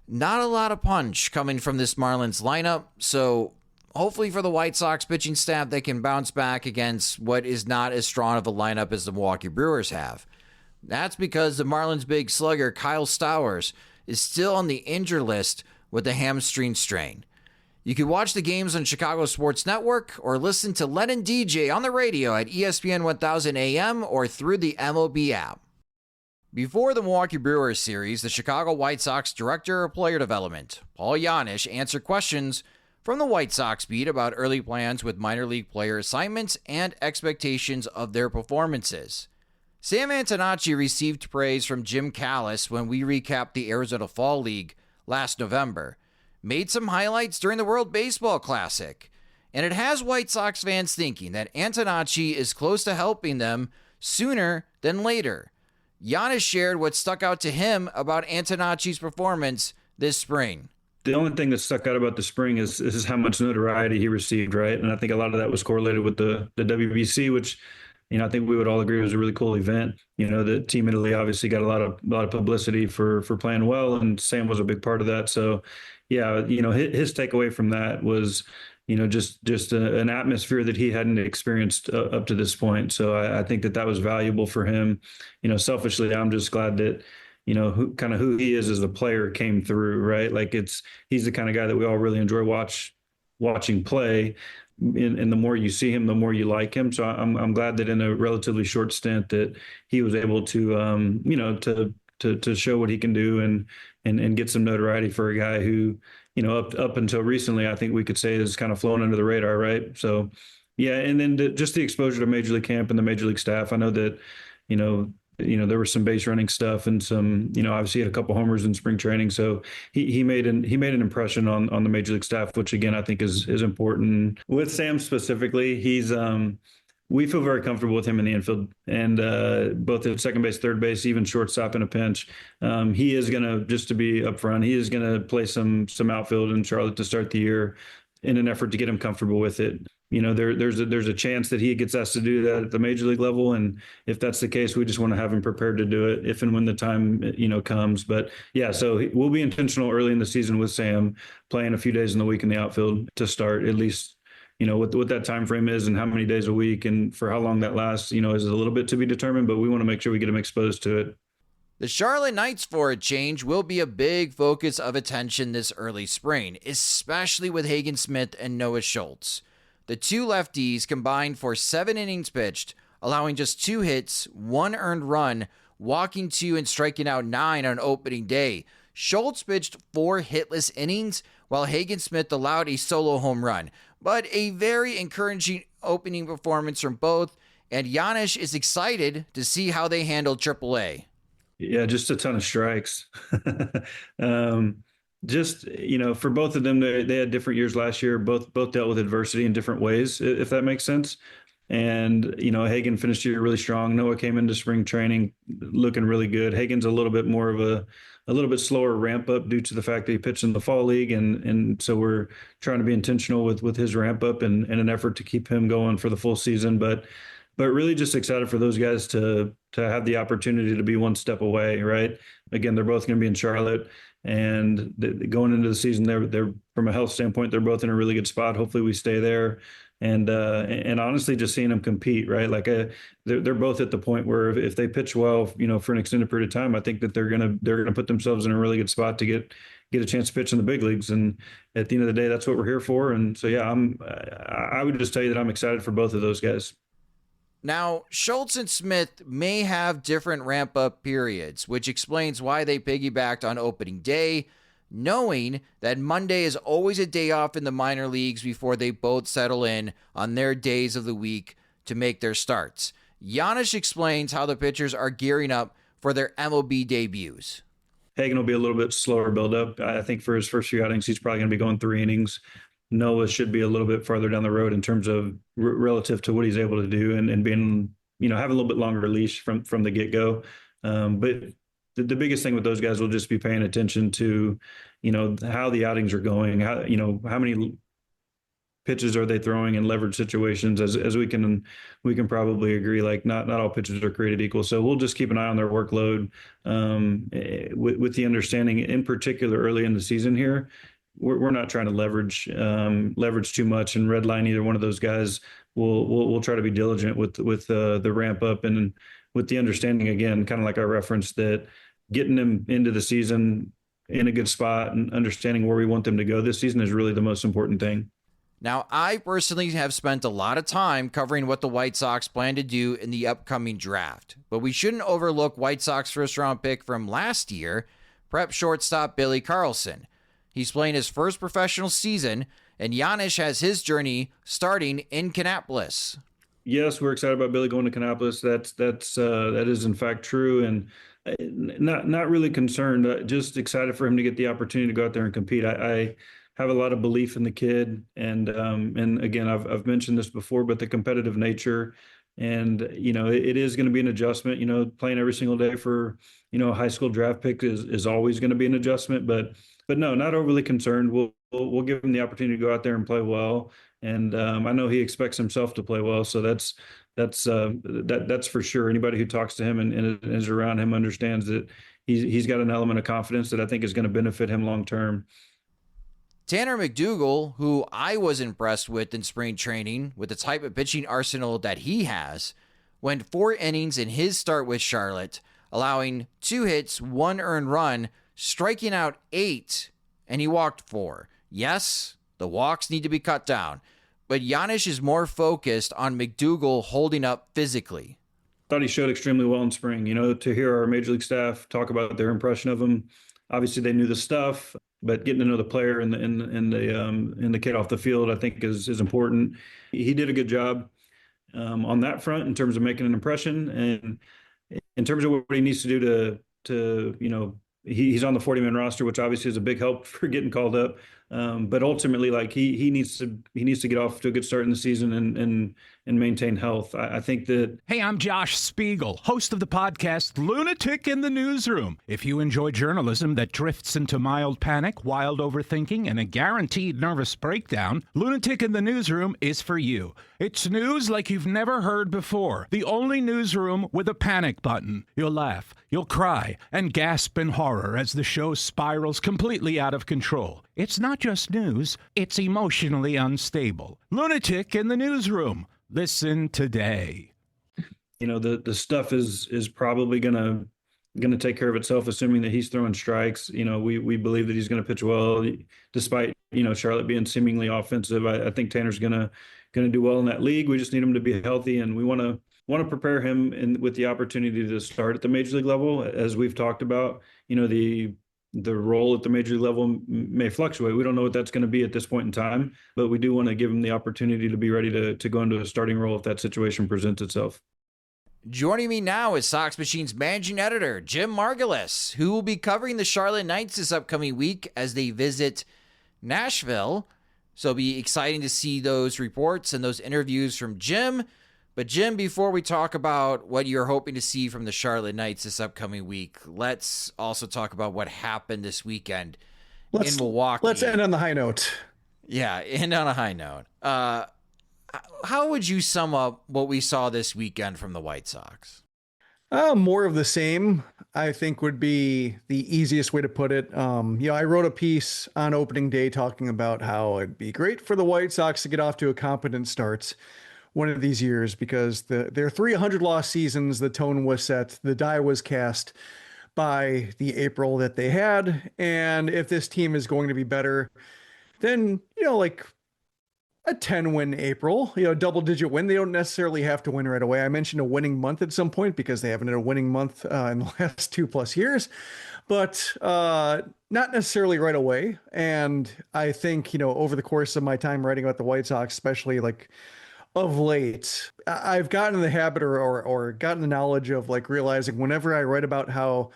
not a lot of punch coming from this Marlins lineup. So hopefully for the White Sox pitching staff, they can bounce back against what is not as strong of a lineup as the Milwaukee Brewers have. That's because the Marlins' big slugger, Kyle Stowers, is still on the injured list with a hamstring strain. You can watch the games on Chicago Sports Network or listen to Len and DJ on the radio at ESPN 1000 AM or through the MLB app. Before the Milwaukee Brewers series, the Chicago White Sox Director of Player Development, Paul Janish, answered questions from the White Sox beat about early plans with minor league player assignments and expectations of their performances. Sam Antonacci received praise from Jim Callis when we recapped the Arizona Fall League last November, made some highlights during the World Baseball Classic, and it has White Sox fans thinking that Antonacci is close to helping them sooner than later. Janish shared what stuck out to him about Antonacci's performance this spring. The only thing that stuck out about the spring is how much notoriety he received, right? And I think a lot of that was correlated with the WBC, which, you know, I think we would all agree was a really cool event. You know, the Team Italy obviously got a lot of publicity for playing well, and Sam was a big part of that. So, yeah, you know, his takeaway from that was, you know, just an atmosphere that he hadn't experienced up to this point. So I think that was valuable for him. You know, selfishly, I'm just glad that, you know, who he is as a player came through, right? Like he's the kind of guy that we all really enjoy watching play. And the more you see him, the more you like him. So I'm glad that in a relatively short stint that he was able to, you know, to show what he can do and get some notoriety for a guy who, you know, up until recently, I think we could say has kind of flown under the radar, right? So Yeah, and then just the exposure to Major League camp and the Major League staff. I know that, there was some base running stuff and some, obviously he had a couple homers in spring training. So he made an impression on the Major League staff, which again I think is important. With Sam specifically, we feel very comfortable with him in the infield, and both at second base, third base, even shortstop in a pinch. He is going to, just to be upfront, he is going to play some outfield in Charlotte to start the year in an effort to get him comfortable with it. There's a chance that he gets asked to do that at the major league level, and if that's the case, we just want to have him prepared to do it if and when the time comes. But yeah, so we'll be intentional early in the season with Sam, playing a few days in the week in the outfield to start, at least what that time frame is and how many days a week and for how long that lasts, is a little bit to be determined, but we want to make sure we get him exposed to it. The Charlotte Knights, for a change, will be a big focus of attention this early spring, especially with Hagen Smith and Noah Schultz. The two lefties combined for 7 innings pitched, allowing just 2 hits, 1 earned run, walking 2 and striking out 9 on opening day. Schultz pitched 4 hitless innings, while Hagen Smith allowed a solo home run. But a very encouraging opening performance from both, and Janish is excited to see how they handle AAA. Yeah, just a ton of strikes. For both of them, they had different years last year. Both dealt with adversity in different ways, if that makes sense. And, Hagen finished the year really strong. Noah came into spring training looking really good. Hagen's a little bit more of a little bit slower ramp up due to the fact that he pitched in the fall league. And so we're trying to be intentional with his ramp up and an effort to keep him going for the full season. But really just excited for those guys to have the opportunity to be one step away, right? Again, they're both going to be in Charlotte, and going into the season, they're from a health standpoint, they're both in a really good spot. Hopefully we stay there. And honestly, just seeing them compete, right? Like they're both at the point where if they pitch well, for an extended period of time, I think that they're gonna put themselves in a really good spot to get a chance to pitch in the big leagues. And at the end of the day, that's what we're here for. And so, yeah, I would just tell you that I'm excited for both of those guys. Now, Schultz and Smith may have different ramp-up periods, which explains why they piggybacked on opening day, knowing that Monday is always a day off in the minor leagues before they both settle in on their days of the week to make their starts. Janish explains how the pitchers are gearing up for their MLB debuts. Hagen will be a little bit slower build-up. I think for his first few outings, he's probably going to be going 3 innings. Noah should be a little bit farther down the road in terms of relative to what he's able to do and being, have a little bit longer leash from the get-go. But the biggest thing with those guys will just be paying attention to, how the outings are going, how many pitches are they throwing in leverage situations, as we can probably agree, like not all pitches are created equal. So we'll just keep an eye on their workload with the understanding, in particular early in the season here, we're not trying to leverage too much and redline either one of those guys. We'll try to be diligent with the ramp up, and with the understanding, again, kind of like I referenced, that getting them into the season in a good spot and understanding where we want them to go this season is really the most important thing. Now, I personally have spent a lot of time covering what the White Sox plan to do in the upcoming draft, but we shouldn't overlook White Sox first-round pick from last year, prep shortstop Billy Carlson. He's playing his first professional season, and Janish has his journey starting in Kannapolis. Yes, we're excited about Billy going to Kannapolis. That is in fact true, and not really concerned. Just excited for him to get the opportunity to go out there and compete. I have a lot of belief in the kid, and again, I've mentioned this before, but the competitive nature, and it is going to be an adjustment. Playing every single day for a high school draft pick is always going to be an adjustment, but no, not overly concerned. We'll give him the opportunity to go out there and play well, and I know he expects himself to play well, so that's for sure. Anybody who talks to him and is around him understands that he's got an element of confidence that I think is going to benefit him long term. Tanner McDougal, who I was impressed with in spring training with the type of pitching arsenal that he has, went 4 innings in his start with Charlotte, allowing 2 hits, 1 earned run, striking out 8, and he walked 4. Yes, the walks need to be cut down, but Janish is more focused on McDougal holding up physically. Thought he showed extremely well in spring. To hear our major league staff talk about their impression of him, obviously they knew the stuff, but getting to know the player and the kid off the field, I think is important. He did a good job on that front in terms of making an impression, and in terms of what he needs to do to he's on the 40-man roster, which obviously is a big help for getting called up. But ultimately, like he needs to get off to a good start in the season and maintain health. I think that. Hey, I'm Josh Spiegel, host of the podcast Lunatic in the Newsroom. If you enjoy journalism that drifts into mild panic, wild overthinking, and a guaranteed nervous breakdown, Lunatic in the Newsroom is for you. It's news like you've never heard before. The only newsroom with a panic button. You'll laugh, you'll cry, and gasp in horror as the show spirals completely out of control. It's not just news, it's emotionally unstable. Lunatic in the Newsroom. Listen today. The stuff is probably gonna take care of itself, assuming that he's throwing strikes. We believe that he's gonna pitch well, despite Charlotte being seemingly offensive. I think Tanner's gonna do well in that league. We just need him to be healthy, and we want to prepare him with the opportunity to start at the major league level. As we've talked about, the role at the major league level may fluctuate. We don't know what that's going to be at this point in time, but we do want to give him the opportunity to be ready to go into a starting role if that situation presents itself. Joining me now is Sox Machine's managing editor, Jim Margalus, who will be covering the Charlotte Knights this upcoming week as they visit Nashville. So it'll be exciting to see those reports and those interviews from Jim. But Jim, before we talk about what you're hoping to see from the Charlotte Knights this upcoming week, let's also talk about what happened this weekend in Milwaukee. Let's end on the high note. Yeah, end on a high note. How would you sum up what we saw this weekend from the White Sox? More of the same, I think, would be the easiest way to put it. I wrote a piece on opening day talking about how it'd be great for the White Sox to get off to a competent start one of these years, because their 300 loss seasons, the tone was set, the die was cast by the April that they had. And if this team is going to be better, then, like a 10-win April, double-digit win. They don't necessarily have to win right away. I mentioned a winning month at some point because they haven't had a winning month in the last 2+ years, but not necessarily right away. And I think, over the course of my time writing about the White Sox, especially like of late, I've gotten in the habit or gotten the knowledge of like realizing whenever I write about how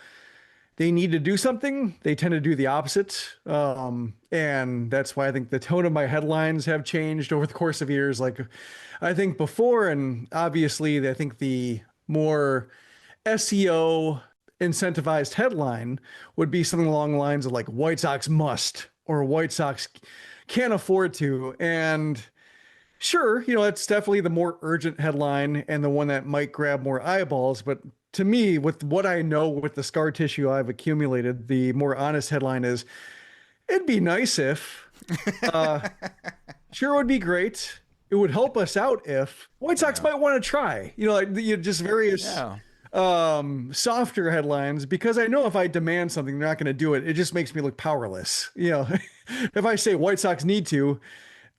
they need to do something, they tend to do the opposite. And that's why I think the tone of my headlines have changed over the course of years. Like I think before, and obviously I think the more SEO incentivized headline would be something along the lines of like White Sox must, or White Sox can't afford to. And sure, it's definitely the more urgent headline and the one that might grab more eyeballs. But to me, with what I know, with the scar tissue I've accumulated, the more honest headline is, it'd be nice if, sure, it would be great. It would help us out if White Sox might want to try, just various softer headlines, because I know if I demand something, they're not going to do it. It just makes me look powerless. If I say White Sox need to,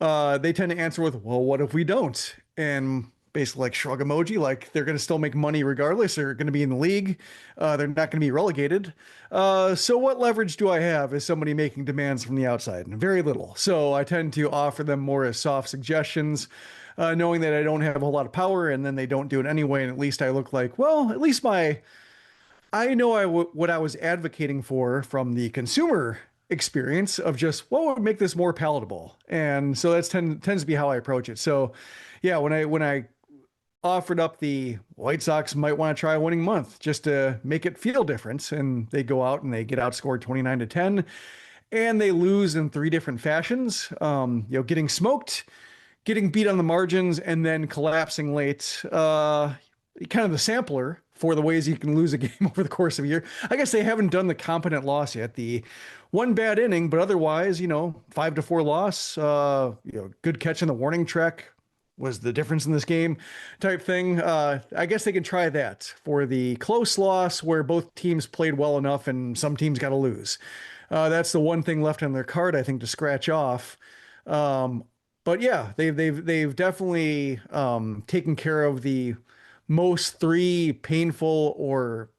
they tend to answer with, well, what if we don't? And basically like shrug emoji, like they're going to still make money regardless. They're going to be in the league. They're not going to be relegated. So what leverage do I have as somebody making demands from the outside? Very little. So I tend to offer them more as soft suggestions, knowing that I don't have a whole lot of power, and then they don't do it anyway. And at least I look like, well, at least I know what I was advocating for from the consumer experience of just what would make this more palatable. And so that's tends to be how I approach it. So yeah, when I offered up the White Sox might want to try a winning month just to make it feel different, and they go out and they get outscored 29-10, and they lose in 3 different fashions, getting smoked, getting beat on the margins, and then collapsing late, kind of the sampler for the ways you can lose a game over the course of a year. I guess they haven't done the competent loss yet. The one bad inning, but otherwise, 5-4 loss, good catch in the warning track was the difference in this game type thing. I guess they can try that for the close loss where both teams played well enough and some teams got to lose. That's the one thing left on their card, I think, to scratch off. But yeah, they've definitely taken care of the most 3 painful or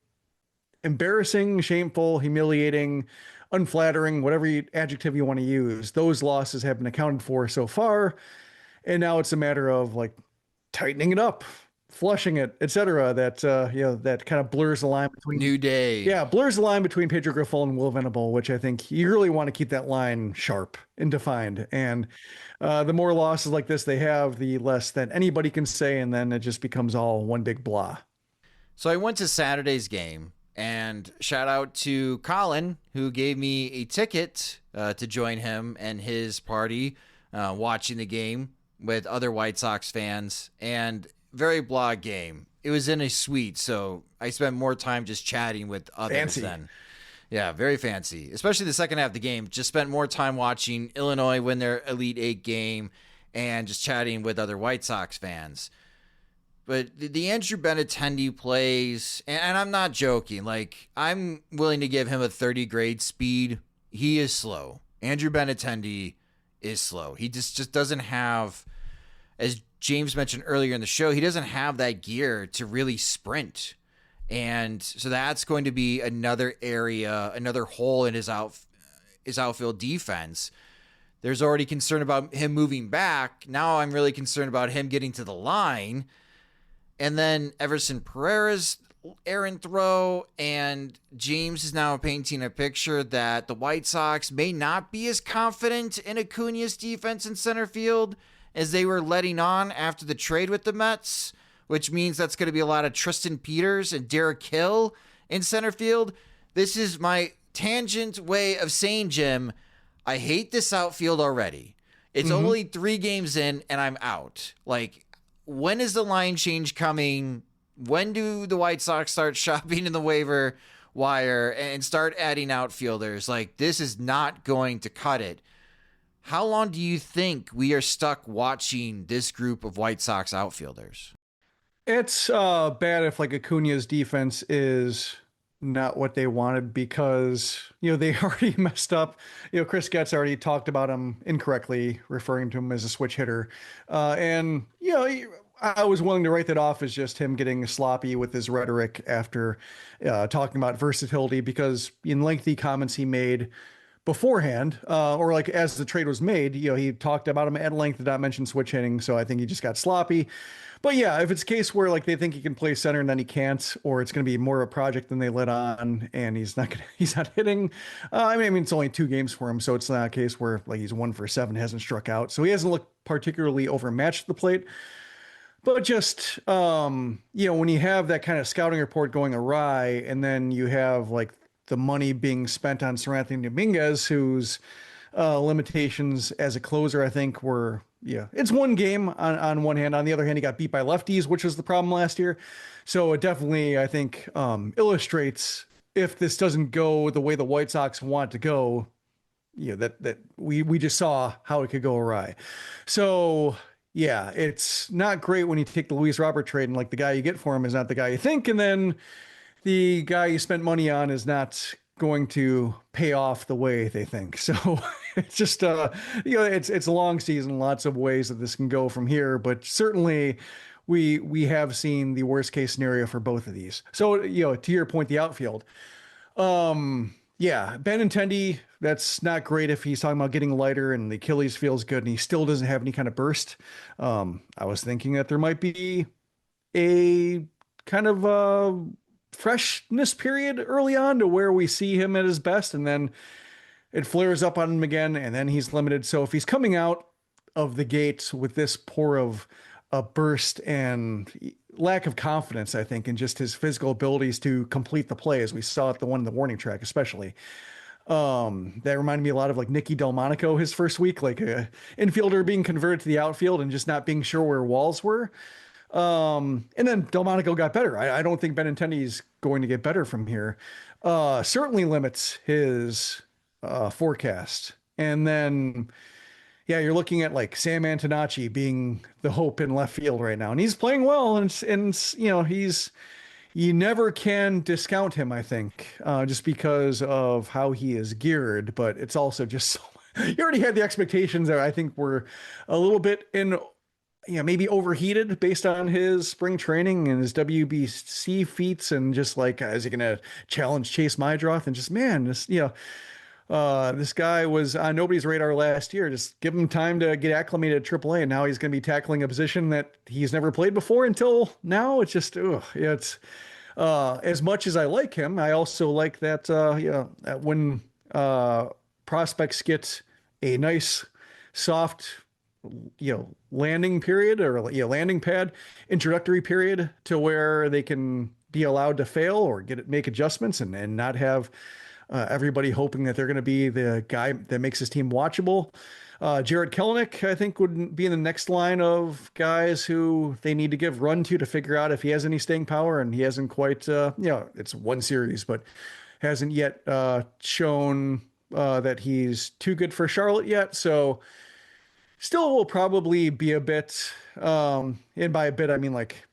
embarrassing, shameful, humiliating unflattering, whatever adjective you want to use. Those losses have been accounted for so far. And now it's a matter of like tightening it up, flushing it, etc. That that kind of blurs the line between New Day. Yeah, blurs the line between Pedro Grifol and Will Venable, which I think you really want to keep that line sharp and defined. And the more losses like this they have, the less that anybody can say, and then it just becomes all one big blah. So I went to Saturday's game, and shout out to Colin, who gave me a ticket to join him and his party watching the game with other White Sox fans, and very blah game. It was in a suite, so I spent more time just chatting with others than. Yeah, very fancy. Especially the second half of the game. Just spent more time watching Illinois win their Elite Eight game and just chatting with other White Sox fans. But the Andrew Benintendi plays, and I'm not joking, like, I'm willing to give him a 30 grade speed. He is slow. Andrew Benintendi is slow. He just doesn't have, as James mentioned earlier in the show, he doesn't have that gear to really sprint. And so that's going to be another area, another hole in his outfield defense. There's already concern about him moving back. Now I'm really concerned about him getting to the line. And then Everson Pereira's errant throw, and James is now painting a picture that the White Sox may not be as confident in Acuna's defense in center field as they were letting on after the trade with the Mets, which means that's going to be a lot of Tristan Peters and Derek Hill in center field. This is my tangent way of saying, Jim, I hate this outfield already. It's only 3 games in, and I'm out. Like, when is the line change coming? When do the White Sox start shopping in the waiver wire and start adding outfielders? Like, this is not going to cut it. How long do you think we are stuck watching this group of White Sox outfielders? It's bad if like Acuna's defense is not what they wanted, because, they already messed up. Chris Getz already talked about him incorrectly, referring to him as a switch hitter. And I was willing to write that off as just him getting sloppy with his rhetoric after talking about versatility, because in lengthy comments he made beforehand, or like as the trade was made, he talked about him at length, did not mention switch hitting. So I think he just got sloppy. But yeah, if it's a case where like they think he can play center and then he can't, or it's going to be more of a project than they let on, and he's not hitting. I mean, it's only 2 games for him, so it's not a case where like he's 1 for 7, hasn't struck out, so he hasn't looked particularly overmatched at the plate. But just when you have that kind of scouting report going awry, and then you have like the money being spent on Sir Anthony Dominguez, whose limitations as a closer, I think, were. Yeah, it's 1 game on one hand. On the other hand, he got beat by lefties, which was the problem last year. So it definitely, I think, illustrates, if this doesn't go the way the White Sox want to go, that we just saw how it could go awry. So yeah, it's not great when you take the Luis Robert trade and like the guy you get for him is not the guy you think, and then the guy you spent money on is not going to pay off the way they think. So it's just it's a long season, lots of ways that this can go from here, but certainly we have seen the worst case scenario for both of these. So to your point, the outfield, Benintendi, that's not great if he's talking about getting lighter and the Achilles feels good and he still doesn't have any kind of burst. I was thinking that there might be a kind of freshness period early on to where we see him at his best, and then it flares up on him again, and then he's limited. So if he's coming out of the gate with this poor of a burst and lack of confidence, I think, in just his physical abilities to complete the play, as we saw at the one in the warning track, especially. That reminded me a lot of like Nicky Delmonico his first week, like a infielder being converted to the outfield and just not being sure where walls were. And then Delmonico got better. I don't think Benintendi is going to get better from here. Certainly limits his forecast. And then, you're looking at like Sam Antonacci being the hope in left field right now, and he's playing well. And you never can discount him, I think, just because of how he is geared. But it's also just you already had the expectations that I think were a little bit maybe overheated based on his spring training and his WBC feats, and just like, is he going to challenge Chase Mydroth? And just, This guy was on nobody's radar last year. Just give him time to get acclimated at AAA, and now he's going to be tackling a position that he's never played before until now. It's just, it's as much as I like him, I also like that when prospects get a nice, soft, landing period or landing pad, introductory period to where they can be allowed to fail or make adjustments and not have everybody hoping that they're going to be the guy that makes his team watchable. Jared Kelenic, I think, would be in the next line of guys who they need to give run to figure out if he has any staying power, and he hasn't quite, it's one series, but hasn't yet shown that he's too good for Charlotte yet. So still will probably be a bit, and by a bit, I mean like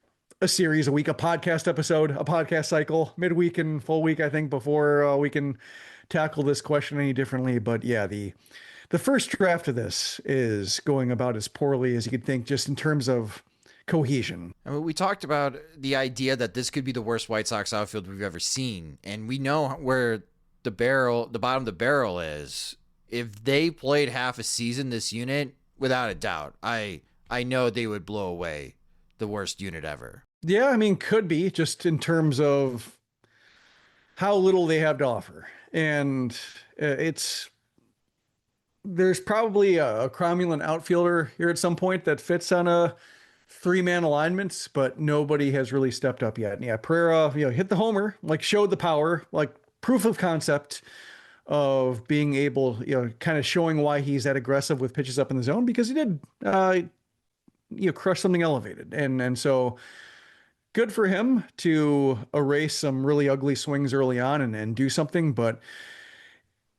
a series a week, a podcast episode, a podcast cycle, midweek and full week, I think, before we can tackle this question any differently. But yeah, the first draft of this is going about as poorly as you could think, just in terms of cohesion. I mean, we talked about the idea that this could be the worst White Sox outfield we've ever seen, and we know where the bottom of the barrel is. If they played half a season, this unit, without a doubt, I know they would blow away the worst unit ever. Yeah, I mean, could be, just in terms of how little they have to offer. And there's probably a cromulent outfielder here at some point that fits on a 3-man alignment, but nobody has really stepped up yet. And yeah, Pereira, hit the homer, showed the power, proof of concept of being able, kind of showing why he's that aggressive with pitches up in the zone, because he did, crush something elevated. And so good for him to erase some really ugly swings early on and do something. But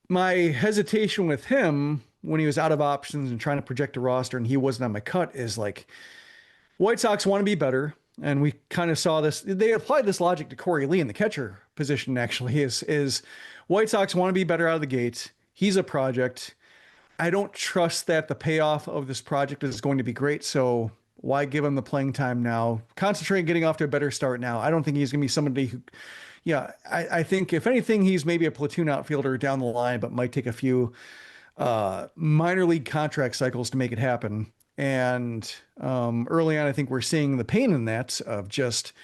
my hesitation with him when he was out of options and trying to project a roster and he wasn't on my cut is White Sox want to be better. And we kind of saw this. They applied this logic to Corey Lee in the catcher position, actually, is White Sox want to be better out of the gate. He's a project. I don't trust that the payoff of this project is going to be great. So why give him the playing time now? Concentrate on getting off to a better start now. I don't think he's going to be somebody who, I think if anything, he's maybe a platoon outfielder down the line, but might take a few minor league contract cycles to make it happen. And early on, I think we're seeing the pain in that of just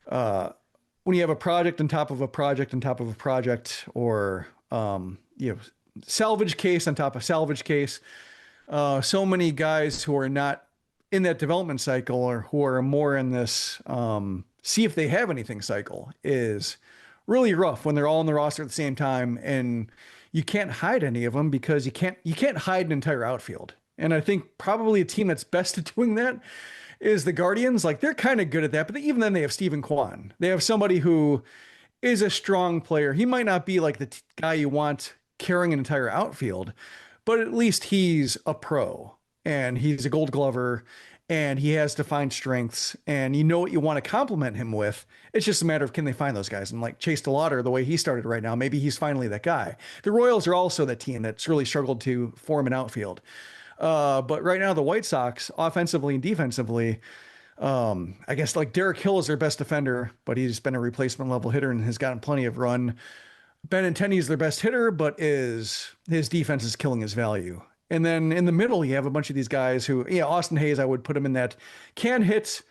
when you have a project on top of a project on top of a project, or salvage case on top of salvage case. So many guys who are not in that development cycle, or who are more in this see if they have anything cycle, is really rough when they're all on the roster at the same time, and you can't hide any of them because you can't hide an entire outfield. And I think probably a team that's best at doing that is the Guardians. They're kind of good at that, but even then they have Stephen Kwan. They have somebody who is a strong player. He might not be the guy you want carrying an entire outfield, but at least he's a pro and he's a Gold Glover and he has defined strengths, and you know what you want to compliment him with. It's just a matter of, can they find those guys? And Chase DeLauder, the way he started right now, maybe he's finally that guy. The Royals are also that team that's really struggled to form an outfield. But right now the White Sox, offensively and defensively, I guess Derek Hill is their best defender, but he's been a replacement level hitter and has gotten plenty of run. Benintendi is their best hitter, but his defense is killing his value. And then in the middle, you have a bunch of these guys who, Austin Hayes, I would put him in that can hit,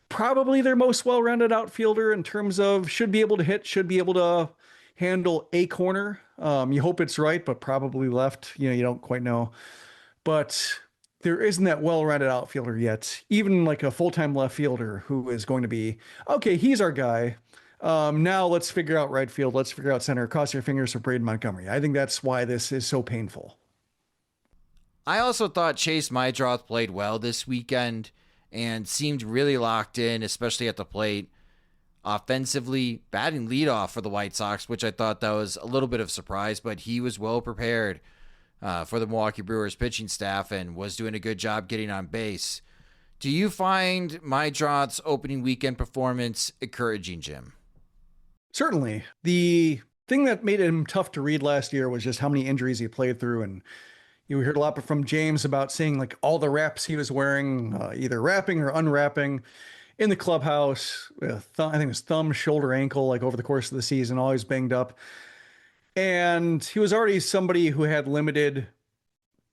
probably their most well-rounded outfielder in terms of should be able to hit, should be able to handle a corner. You hope it's right, but probably left, you don't quite know. But there isn't that well-rounded outfielder yet, even a full-time left fielder who is going to be, okay, he's our guy. Now let's figure out right field. Let's figure out center. Cross your fingers for Braden Montgomery. I think that's why this is so painful. I also thought Chase Maidroth played well this weekend and seemed really locked in, especially at the plate. Offensively, batting leadoff for the White Sox, which I thought that was a little bit of a surprise, but he was well prepared for the Milwaukee Brewers pitching staff and was doing a good job getting on base. Do you find Maidroth's opening weekend performance encouraging, Jim? Certainly. The thing that made him tough to read last year was just how many injuries he played through. And we heard a lot from James about seeing all the wraps he was wearing, either wrapping or unwrapping in the clubhouse. I think it was thumb, shoulder, ankle, over the course of the season, always banged up. And he was already somebody who had limited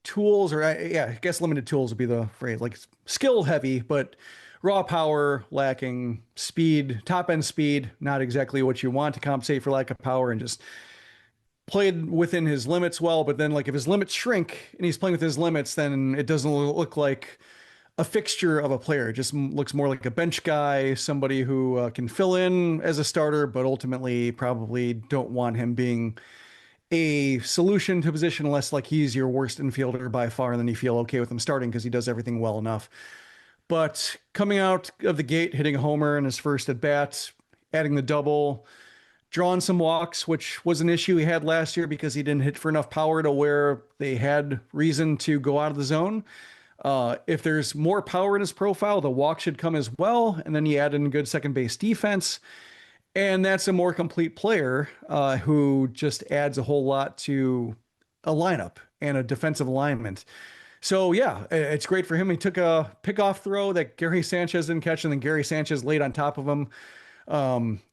tools, or I guess limited tools would be the phrase, like skill heavy, but raw power lacking, speed, top end speed, not exactly what you want to compensate for lack of power, and just played within his limits well. But then like if his limits shrink and he's playing with his limits, then it doesn't look like a fixture of a player. It just looks more like a bench guy, somebody who can fill in as a starter, but ultimately probably don't want him being a solution to position unless like he's your worst infielder by far, and then you feel okay with him starting because he does everything well enough. But coming out of the gate, hitting a homer in his first at bat, adding the double, drawing some walks, which was an issue he had last year because he didn't hit for enough power to where they had reason to go out of the zone. If there's more power in his profile, the walk should come as well. And then you add in good second base defense. And that's a more complete player who just adds a whole lot to a lineup and a defensive alignment. So, yeah, it's great for him. He took a pickoff throw that Gary Sanchez didn't catch, and then Gary Sanchez laid on top of him.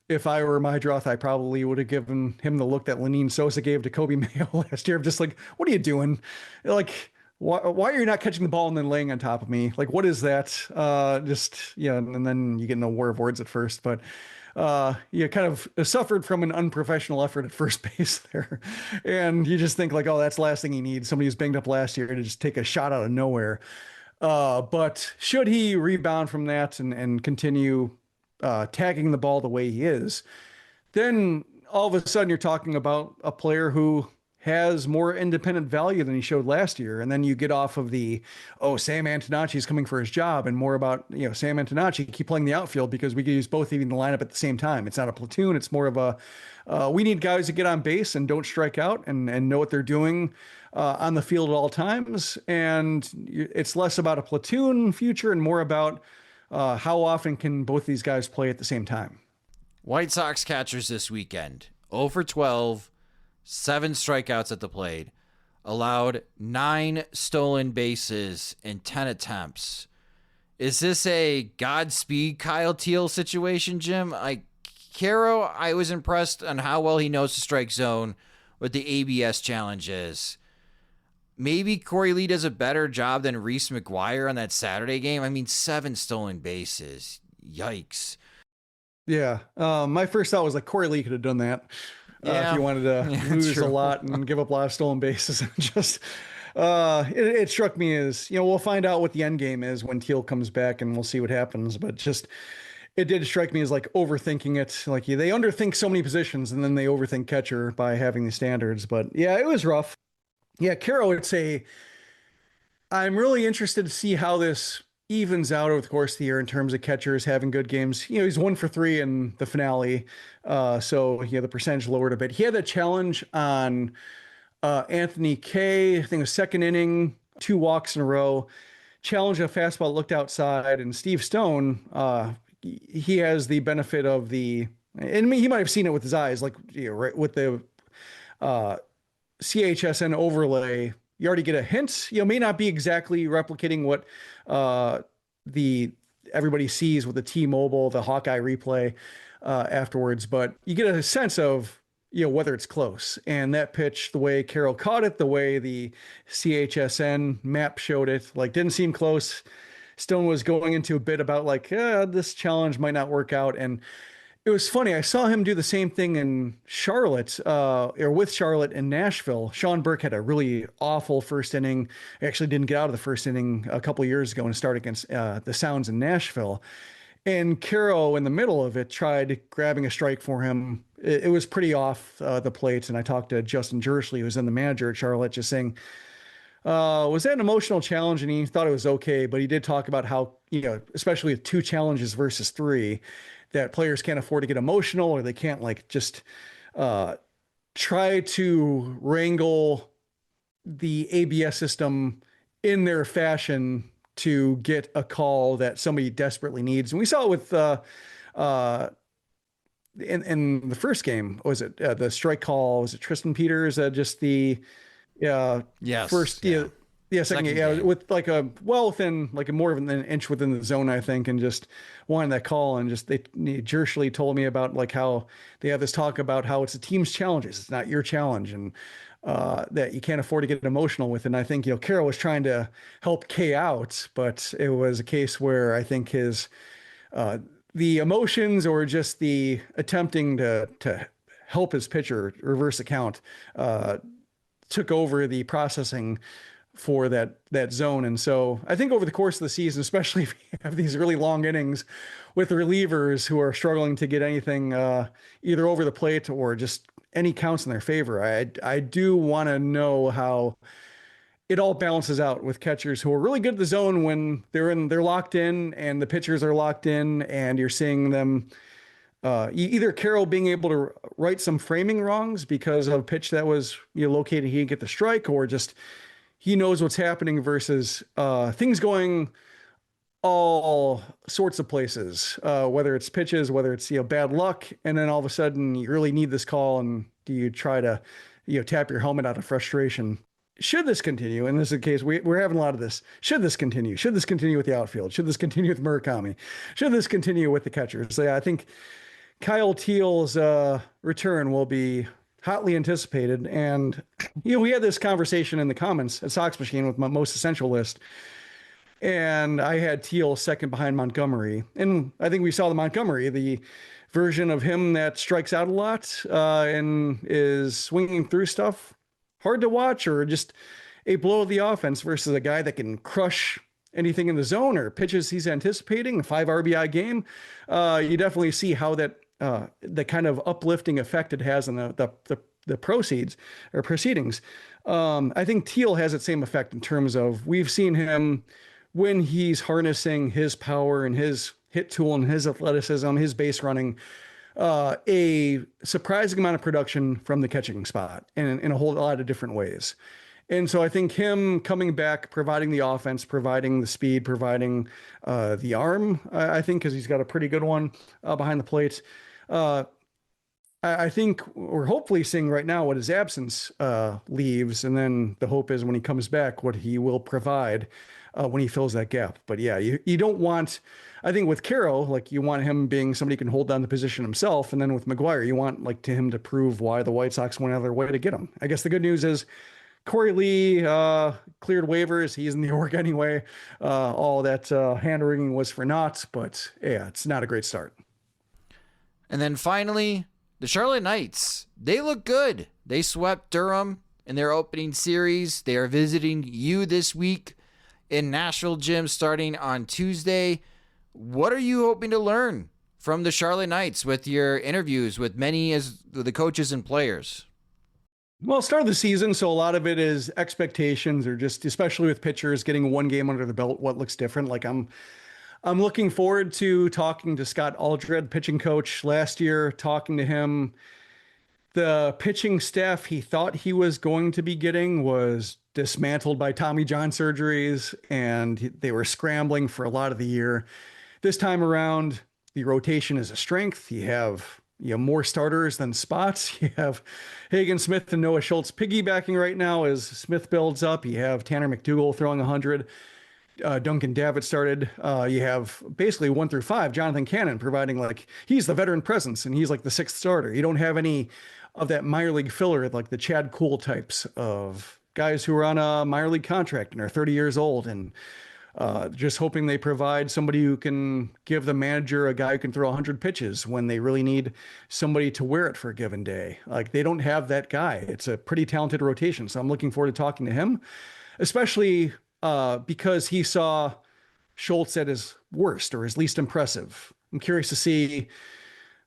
If I were Mydroth, I probably would have given him the look that Lenine Sosa gave to Kobe Mayo last year. I'm just like, what are you doing? Like, why are you not catching the ball and then laying on top of me? Like, what is that? And then you get in a war of words at first, but you kind of suffered from an unprofessional effort at first base there. And you just think like, oh, that's the last thing he needs. Somebody who's banged up last year to just take a shot out of nowhere. But should he rebound from that and continue tagging the ball the way he is, then all of a sudden you're talking about a player who has more independent value than he showed last year. And then you get off of Sam Antonacci is coming for his job, and more about, Sam Antonacci, keep playing the outfield because we could use both even the lineup at the same time. It's not a platoon. It's more of we need guys to get on base and don't strike out and know what they're doing on the field at all times. And it's less about a platoon future and more about how often can both these guys play at the same time. White Sox catchers this weekend, 0 for 12, 7 strikeouts at the plate, allowed 9 stolen bases in 10 attempts. Is this a Godspeed Kyle Teel situation, Jim? Caro, I was impressed on how well he knows the strike zone with the ABS challenges. Maybe Corey Lee does a better job than Reese McGuire on that Saturday game. I mean, 7 stolen bases. Yikes. Yeah. My first thought was like Corey Lee could have done that. If you wanted to lose a lot and give up a lot of stolen bases. Just it struck me as, we'll find out what the end game is when Teel comes back and we'll see what happens. But just, it did strike me as like overthinking it. Like they underthink so many positions and then they overthink catcher by having the standards. But yeah, it was rough. Yeah, Caro would say, I'm really interested to see how this evens out over the course of the year in terms of catchers having good games. He's 1 for 3 in the finale. So the percentage lowered a bit. He had a challenge on Anthony Kay, I think it was second inning, 2 walks in a row. Challenge a fastball, looked outside, and Steve Stone, he has the benefit of and he might have seen it with his eyes, like right with the CHSN overlay. You already get a hint. May not be exactly replicating what everybody sees with the T-Mobile, the Hawkeye replay afterwards, but you get a sense of whether it's close. And that pitch, the way Carroll caught it, the way the CHSN map showed it, like didn't seem close. Stone was going into a bit about like, this challenge might not work out, and it was funny. I saw him do the same thing in Charlotte, or with Charlotte in Nashville. Sean Burke had a really awful first inning. He actually didn't get out of the first inning a couple of years ago and start against the Sounds in Nashville. And Caro, in the middle of it, tried grabbing a strike for him. It was pretty off the plate. And I talked to Justin Jersley, who's in the manager at Charlotte, just saying, was that an emotional challenge? And he thought it was okay. But he did talk about how, especially with 2 challenges versus 3, that players can't afford to get emotional, or they can't just try to wrangle the ABS system in their fashion to get a call that somebody desperately needs. And we saw it with in the first game. Was it the strike call? Was it Tristan Peters? Just the yes, first. yeah. Yeah, second game, yeah, with like within like more than an inch within the zone, I think, and just wanted that call, and just they jershly told me about like how they have this talk about how it's a team's challenges, it's not your challenge, and that you can't afford to get emotional with. And I think, Carroll was trying to help Kay out, but it was a case where I think his the emotions or just the attempting to help his pitcher reverse the count took over the processing for that zone. And so I think over the course of the season, especially if you have these really long innings with relievers who are struggling to get anything either over the plate or just any counts in their favor, I do want to know how it all balances out with catchers who are really good at the zone when they're locked in and the pitchers are locked in, and you're seeing them either Carroll being able to right some framing wrongs because of a pitch that was located, he didn't get the strike, or just he knows what's happening versus things going all sorts of places, whether it's pitches, whether it's bad luck, and then all of a sudden you really need this call, and do you try to tap your helmet out of frustration? Should this continue, and this is the case, we're having a lot of this. Should this continue? Should this continue with the outfield? Should this continue with Murakami? Should this continue with the catchers? So yeah, I think Kyle Teel's return will be hotly anticipated. And, we had this conversation in the comments at Sox Machine with my most essential list. And I had Teel second behind Montgomery. And I think we saw the Montgomery, the version of him that strikes out a lot and is swinging through stuff. Hard to watch, or just a blow of the offense versus a guy that can crush anything in the zone or pitches he's anticipating, a 5 RBI game. You definitely see how that the kind of uplifting effect it has on the proceedings. I think Teel has that same effect in terms of we've seen him when he's harnessing his power and his hit tool and his athleticism, his base running, a surprising amount of production from the catching spot in a whole lot of different ways. And so I think him coming back, providing the offense, providing the speed, providing the arm, I think, because he's got a pretty good one behind the plate. I think we're hopefully seeing right now what his absence leaves, and then the hope is when he comes back, what he will provide when he fills that gap. But yeah, you don't want, I think with Carroll, like you want him being somebody who can hold down the position himself, and then with McGuire, you want him to prove why the White Sox went out of their way to get him. I guess the good news is Corey Lee cleared waivers. He's in New York anyway. All that hand-wringing was for naught, but yeah, it's not a great start. And then finally, the Charlotte Knights. They look good. They swept Durham in their opening series. They are visiting you this week in Nashville, Jim, starting on Tuesday. What are you hoping to learn from the Charlotte Knights with your interviews with many as the coaches and players? Well, start of the season, so a lot of it is expectations, or just especially with pitchers getting one game under the belt, what looks different. Like I'm looking forward to talking to Scott Aldred, pitching coach last year, talking to him. The pitching staff he thought he was going to be getting was dismantled by Tommy John surgeries, and they were scrambling for a lot of the year. This time around, the rotation is a strength. You have more starters than spots. You have Hagen Smith and Noah Schultz piggybacking right now as Smith builds up. You have Tanner McDougal throwing 100. Duncan Davitt started. You have basically 1 through 5. Jonathan Cannon providing, he's the veteran presence, and he's like the 6th starter. You don't have any of that minor league filler, like the Chad Kuhl types of guys who are on a minor league contract and are 30 years old, and just hoping they provide somebody who can give the manager a guy who can throw 100 pitches when they really need somebody to wear it for a given day. Like, they don't have that guy. It's a pretty talented rotation. So I'm looking forward to talking to him, especially because he saw Schultz at his worst or his least impressive. I'm curious to see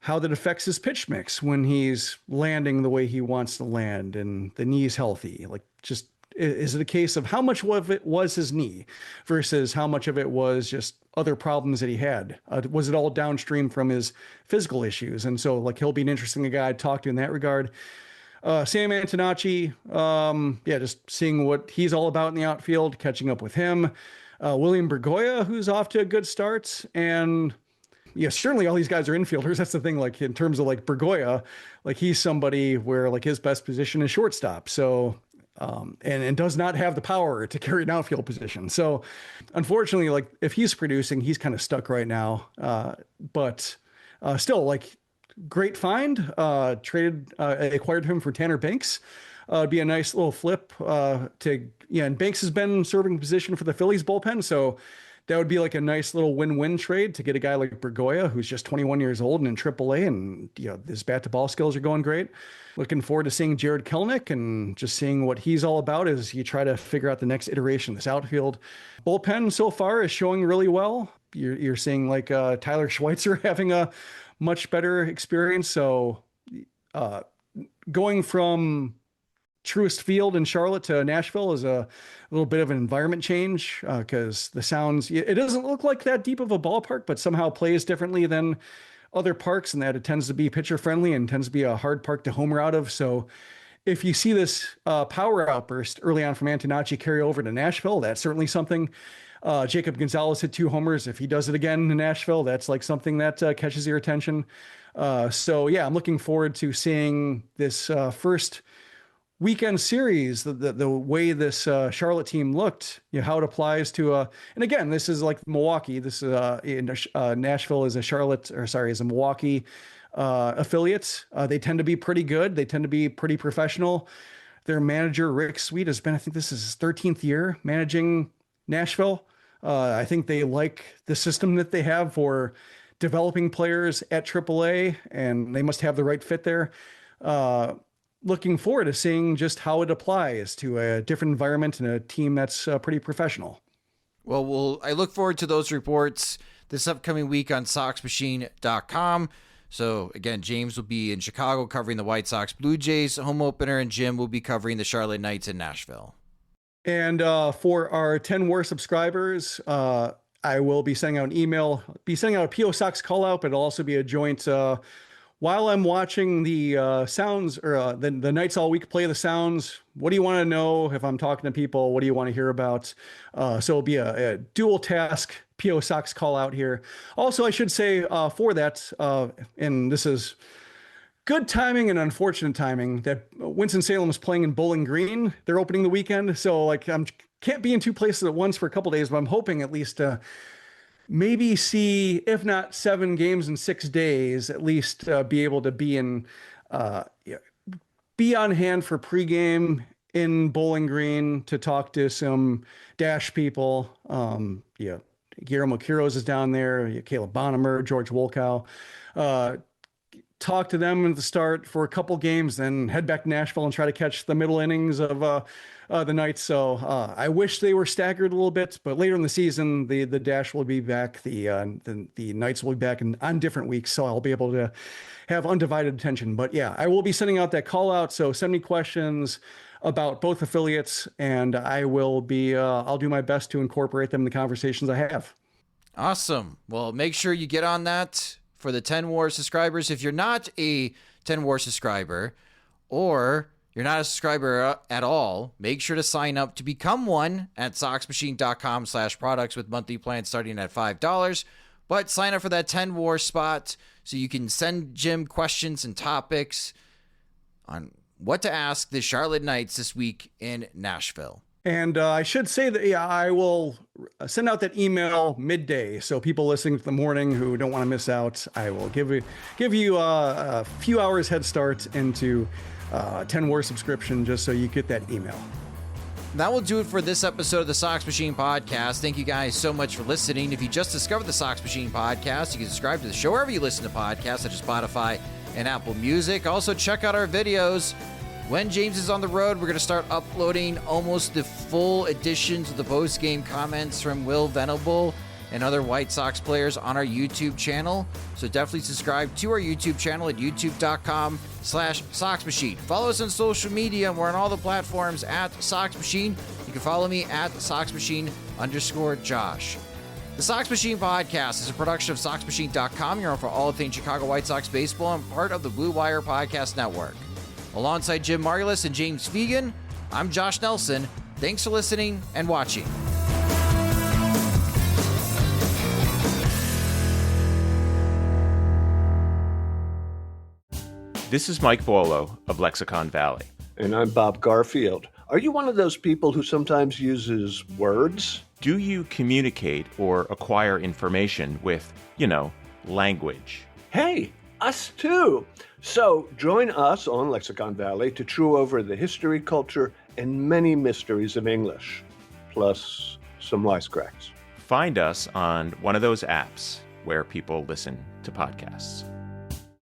how that affects his pitch mix when he's landing the way he wants to land and the knee's healthy. Is it a case of how much of it was his knee versus how much of it was just other problems that he had? Was it all downstream from his physical issues? And so he'll be an interesting guy to talk to in that regard. Sam Antonacci, just seeing what he's all about in the outfield, catching up with him. William Bergoya, who's off to a good start. And yeah, certainly all these guys are infielders. That's the thing, in terms of Bergoya, he's somebody where his best position is shortstop. So and does not have the power to carry an outfield position. So unfortunately, like if he's producing, he's kind of stuck right now. But still, like great find. Acquired him for Tanner Banks. It'd be a nice little flip and Banks has been serving position for the Phillies bullpen. So that would be like a nice little win-win trade to get a guy like Bergoya, who's just 21 years old and in AAA, and his bat-to-ball skills are going great. Looking forward to seeing Jared Kelenic and just seeing what he's all about as you try to figure out the next iteration of this outfield. Bullpen so far is showing really well. You're seeing like Tyler Schweitzer having a much better experience. So going from Truist Field in Charlotte to Nashville is a little bit of an environment change because the sounds, it doesn't look like that deep of a ballpark, but somehow plays differently than other parks, and that it tends to be pitcher friendly and tends to be a hard park to homer out of. So if you see this power outburst early on from Antonacci carry over to Nashville, that's certainly something. Jacob Gonzalez hit 2 homers. If he does it again in Nashville, that's like something that catches your attention. So yeah, I'm looking forward to seeing this first weekend series, the way this Charlotte team looked, how it applies to and again, this is like Milwaukee. This is Nashville is a Milwaukee affiliate. They tend to be pretty good. They tend to be pretty professional. Their manager, Rick Sweet, has been, I think this is his 13th year managing Nashville. I think they like the system that they have for developing players at AAA, and they must have the right fit there. Looking forward to seeing just how it applies to a different environment and a team that's pretty professional. Well, I look forward to those reports this upcoming week on SoxMachine.com. So again, James will be in Chicago covering the White Sox Blue Jays home opener, and Jim will be covering the Charlotte Knights in Nashville. And for our 10 WAR subscribers, I will be sending out an email, be sending out a PO Sox call out, but it'll also be a joint while I'm watching the Sounds or the Knights all week play the Sounds. What do you want to know if I'm talking to people? What do you want to hear about? So it'll be a dual task PO Sox call out here. Also, I should say for that, and this is good timing and unfortunate timing, that Winston-Salem is playing in Bowling Green. They're opening the weekend. So like can't be in 2 places at once for a couple days, but I'm hoping at least maybe see, if not 7 games in 6 days, at least be able to be in, be on hand for pregame in Bowling Green to talk to some Dash people. Guillermo Quiroz is down there, Caleb Bonnemer, George Wolkow. Talk to them at the start for a couple games, then head back to Nashville and try to catch the middle innings of the Knights. So I wish they were staggered a little bit, but later in the season, the Dash will be back. The Knights will be back on different weeks, so I'll be able to have undivided attention. But yeah, I will be sending out that call out. So send me questions about both affiliates, and I will be, I'll do my best to incorporate them in the conversations I have. Awesome. Well, make sure you get on that for the 10 WAR subscribers. If you're not a 10 WAR subscriber, or you're not a subscriber at all, make sure to sign up to become one at SoxMachine.com/products with monthly plans starting at $5. But sign up for that 10 WAR spot so you can send Jim questions and topics on what to ask the Charlotte Knights this week in Nashville. And I should say that I will send out that email midday. So people listening to the morning who don't want to miss out, I will give you a few hours head start into 10 WAR subscription just so you get that email. That will do it for this episode of the Sox Machine Podcast. Thank you guys so much for listening. If you just discovered the Sox Machine Podcast, you can subscribe to the show wherever you listen to podcasts, such as Spotify and Apple Music. Also, check out our videos. When James is on the road, we're going to start uploading almost the full editions of the post-game comments from Will Venable and other White Sox players on our YouTube channel. So definitely subscribe to our YouTube channel at youtube.com/SoxMachine. Follow us on social media. We're on all the platforms at Sox Machine. You can follow me at SoxMachine_Josh. The Sox Machine Podcast is a production of SoxMachine.com. You're on for all things Chicago White Sox baseball and part of the Blue Wire Podcast Network. Alongside Jim Margalus and James Fegan, I'm Josh Nelson. Thanks for listening and watching. This is Mike Bolo of Lexicon Valley. And I'm Bob Garfield. Are you one of those people who sometimes uses words? Do you communicate or acquire information with, language? Hey, us too. So join us on Lexicon Valley to chew over the history, culture, and many mysteries of English, plus some wisecracks. Find us on one of those apps where people listen to podcasts.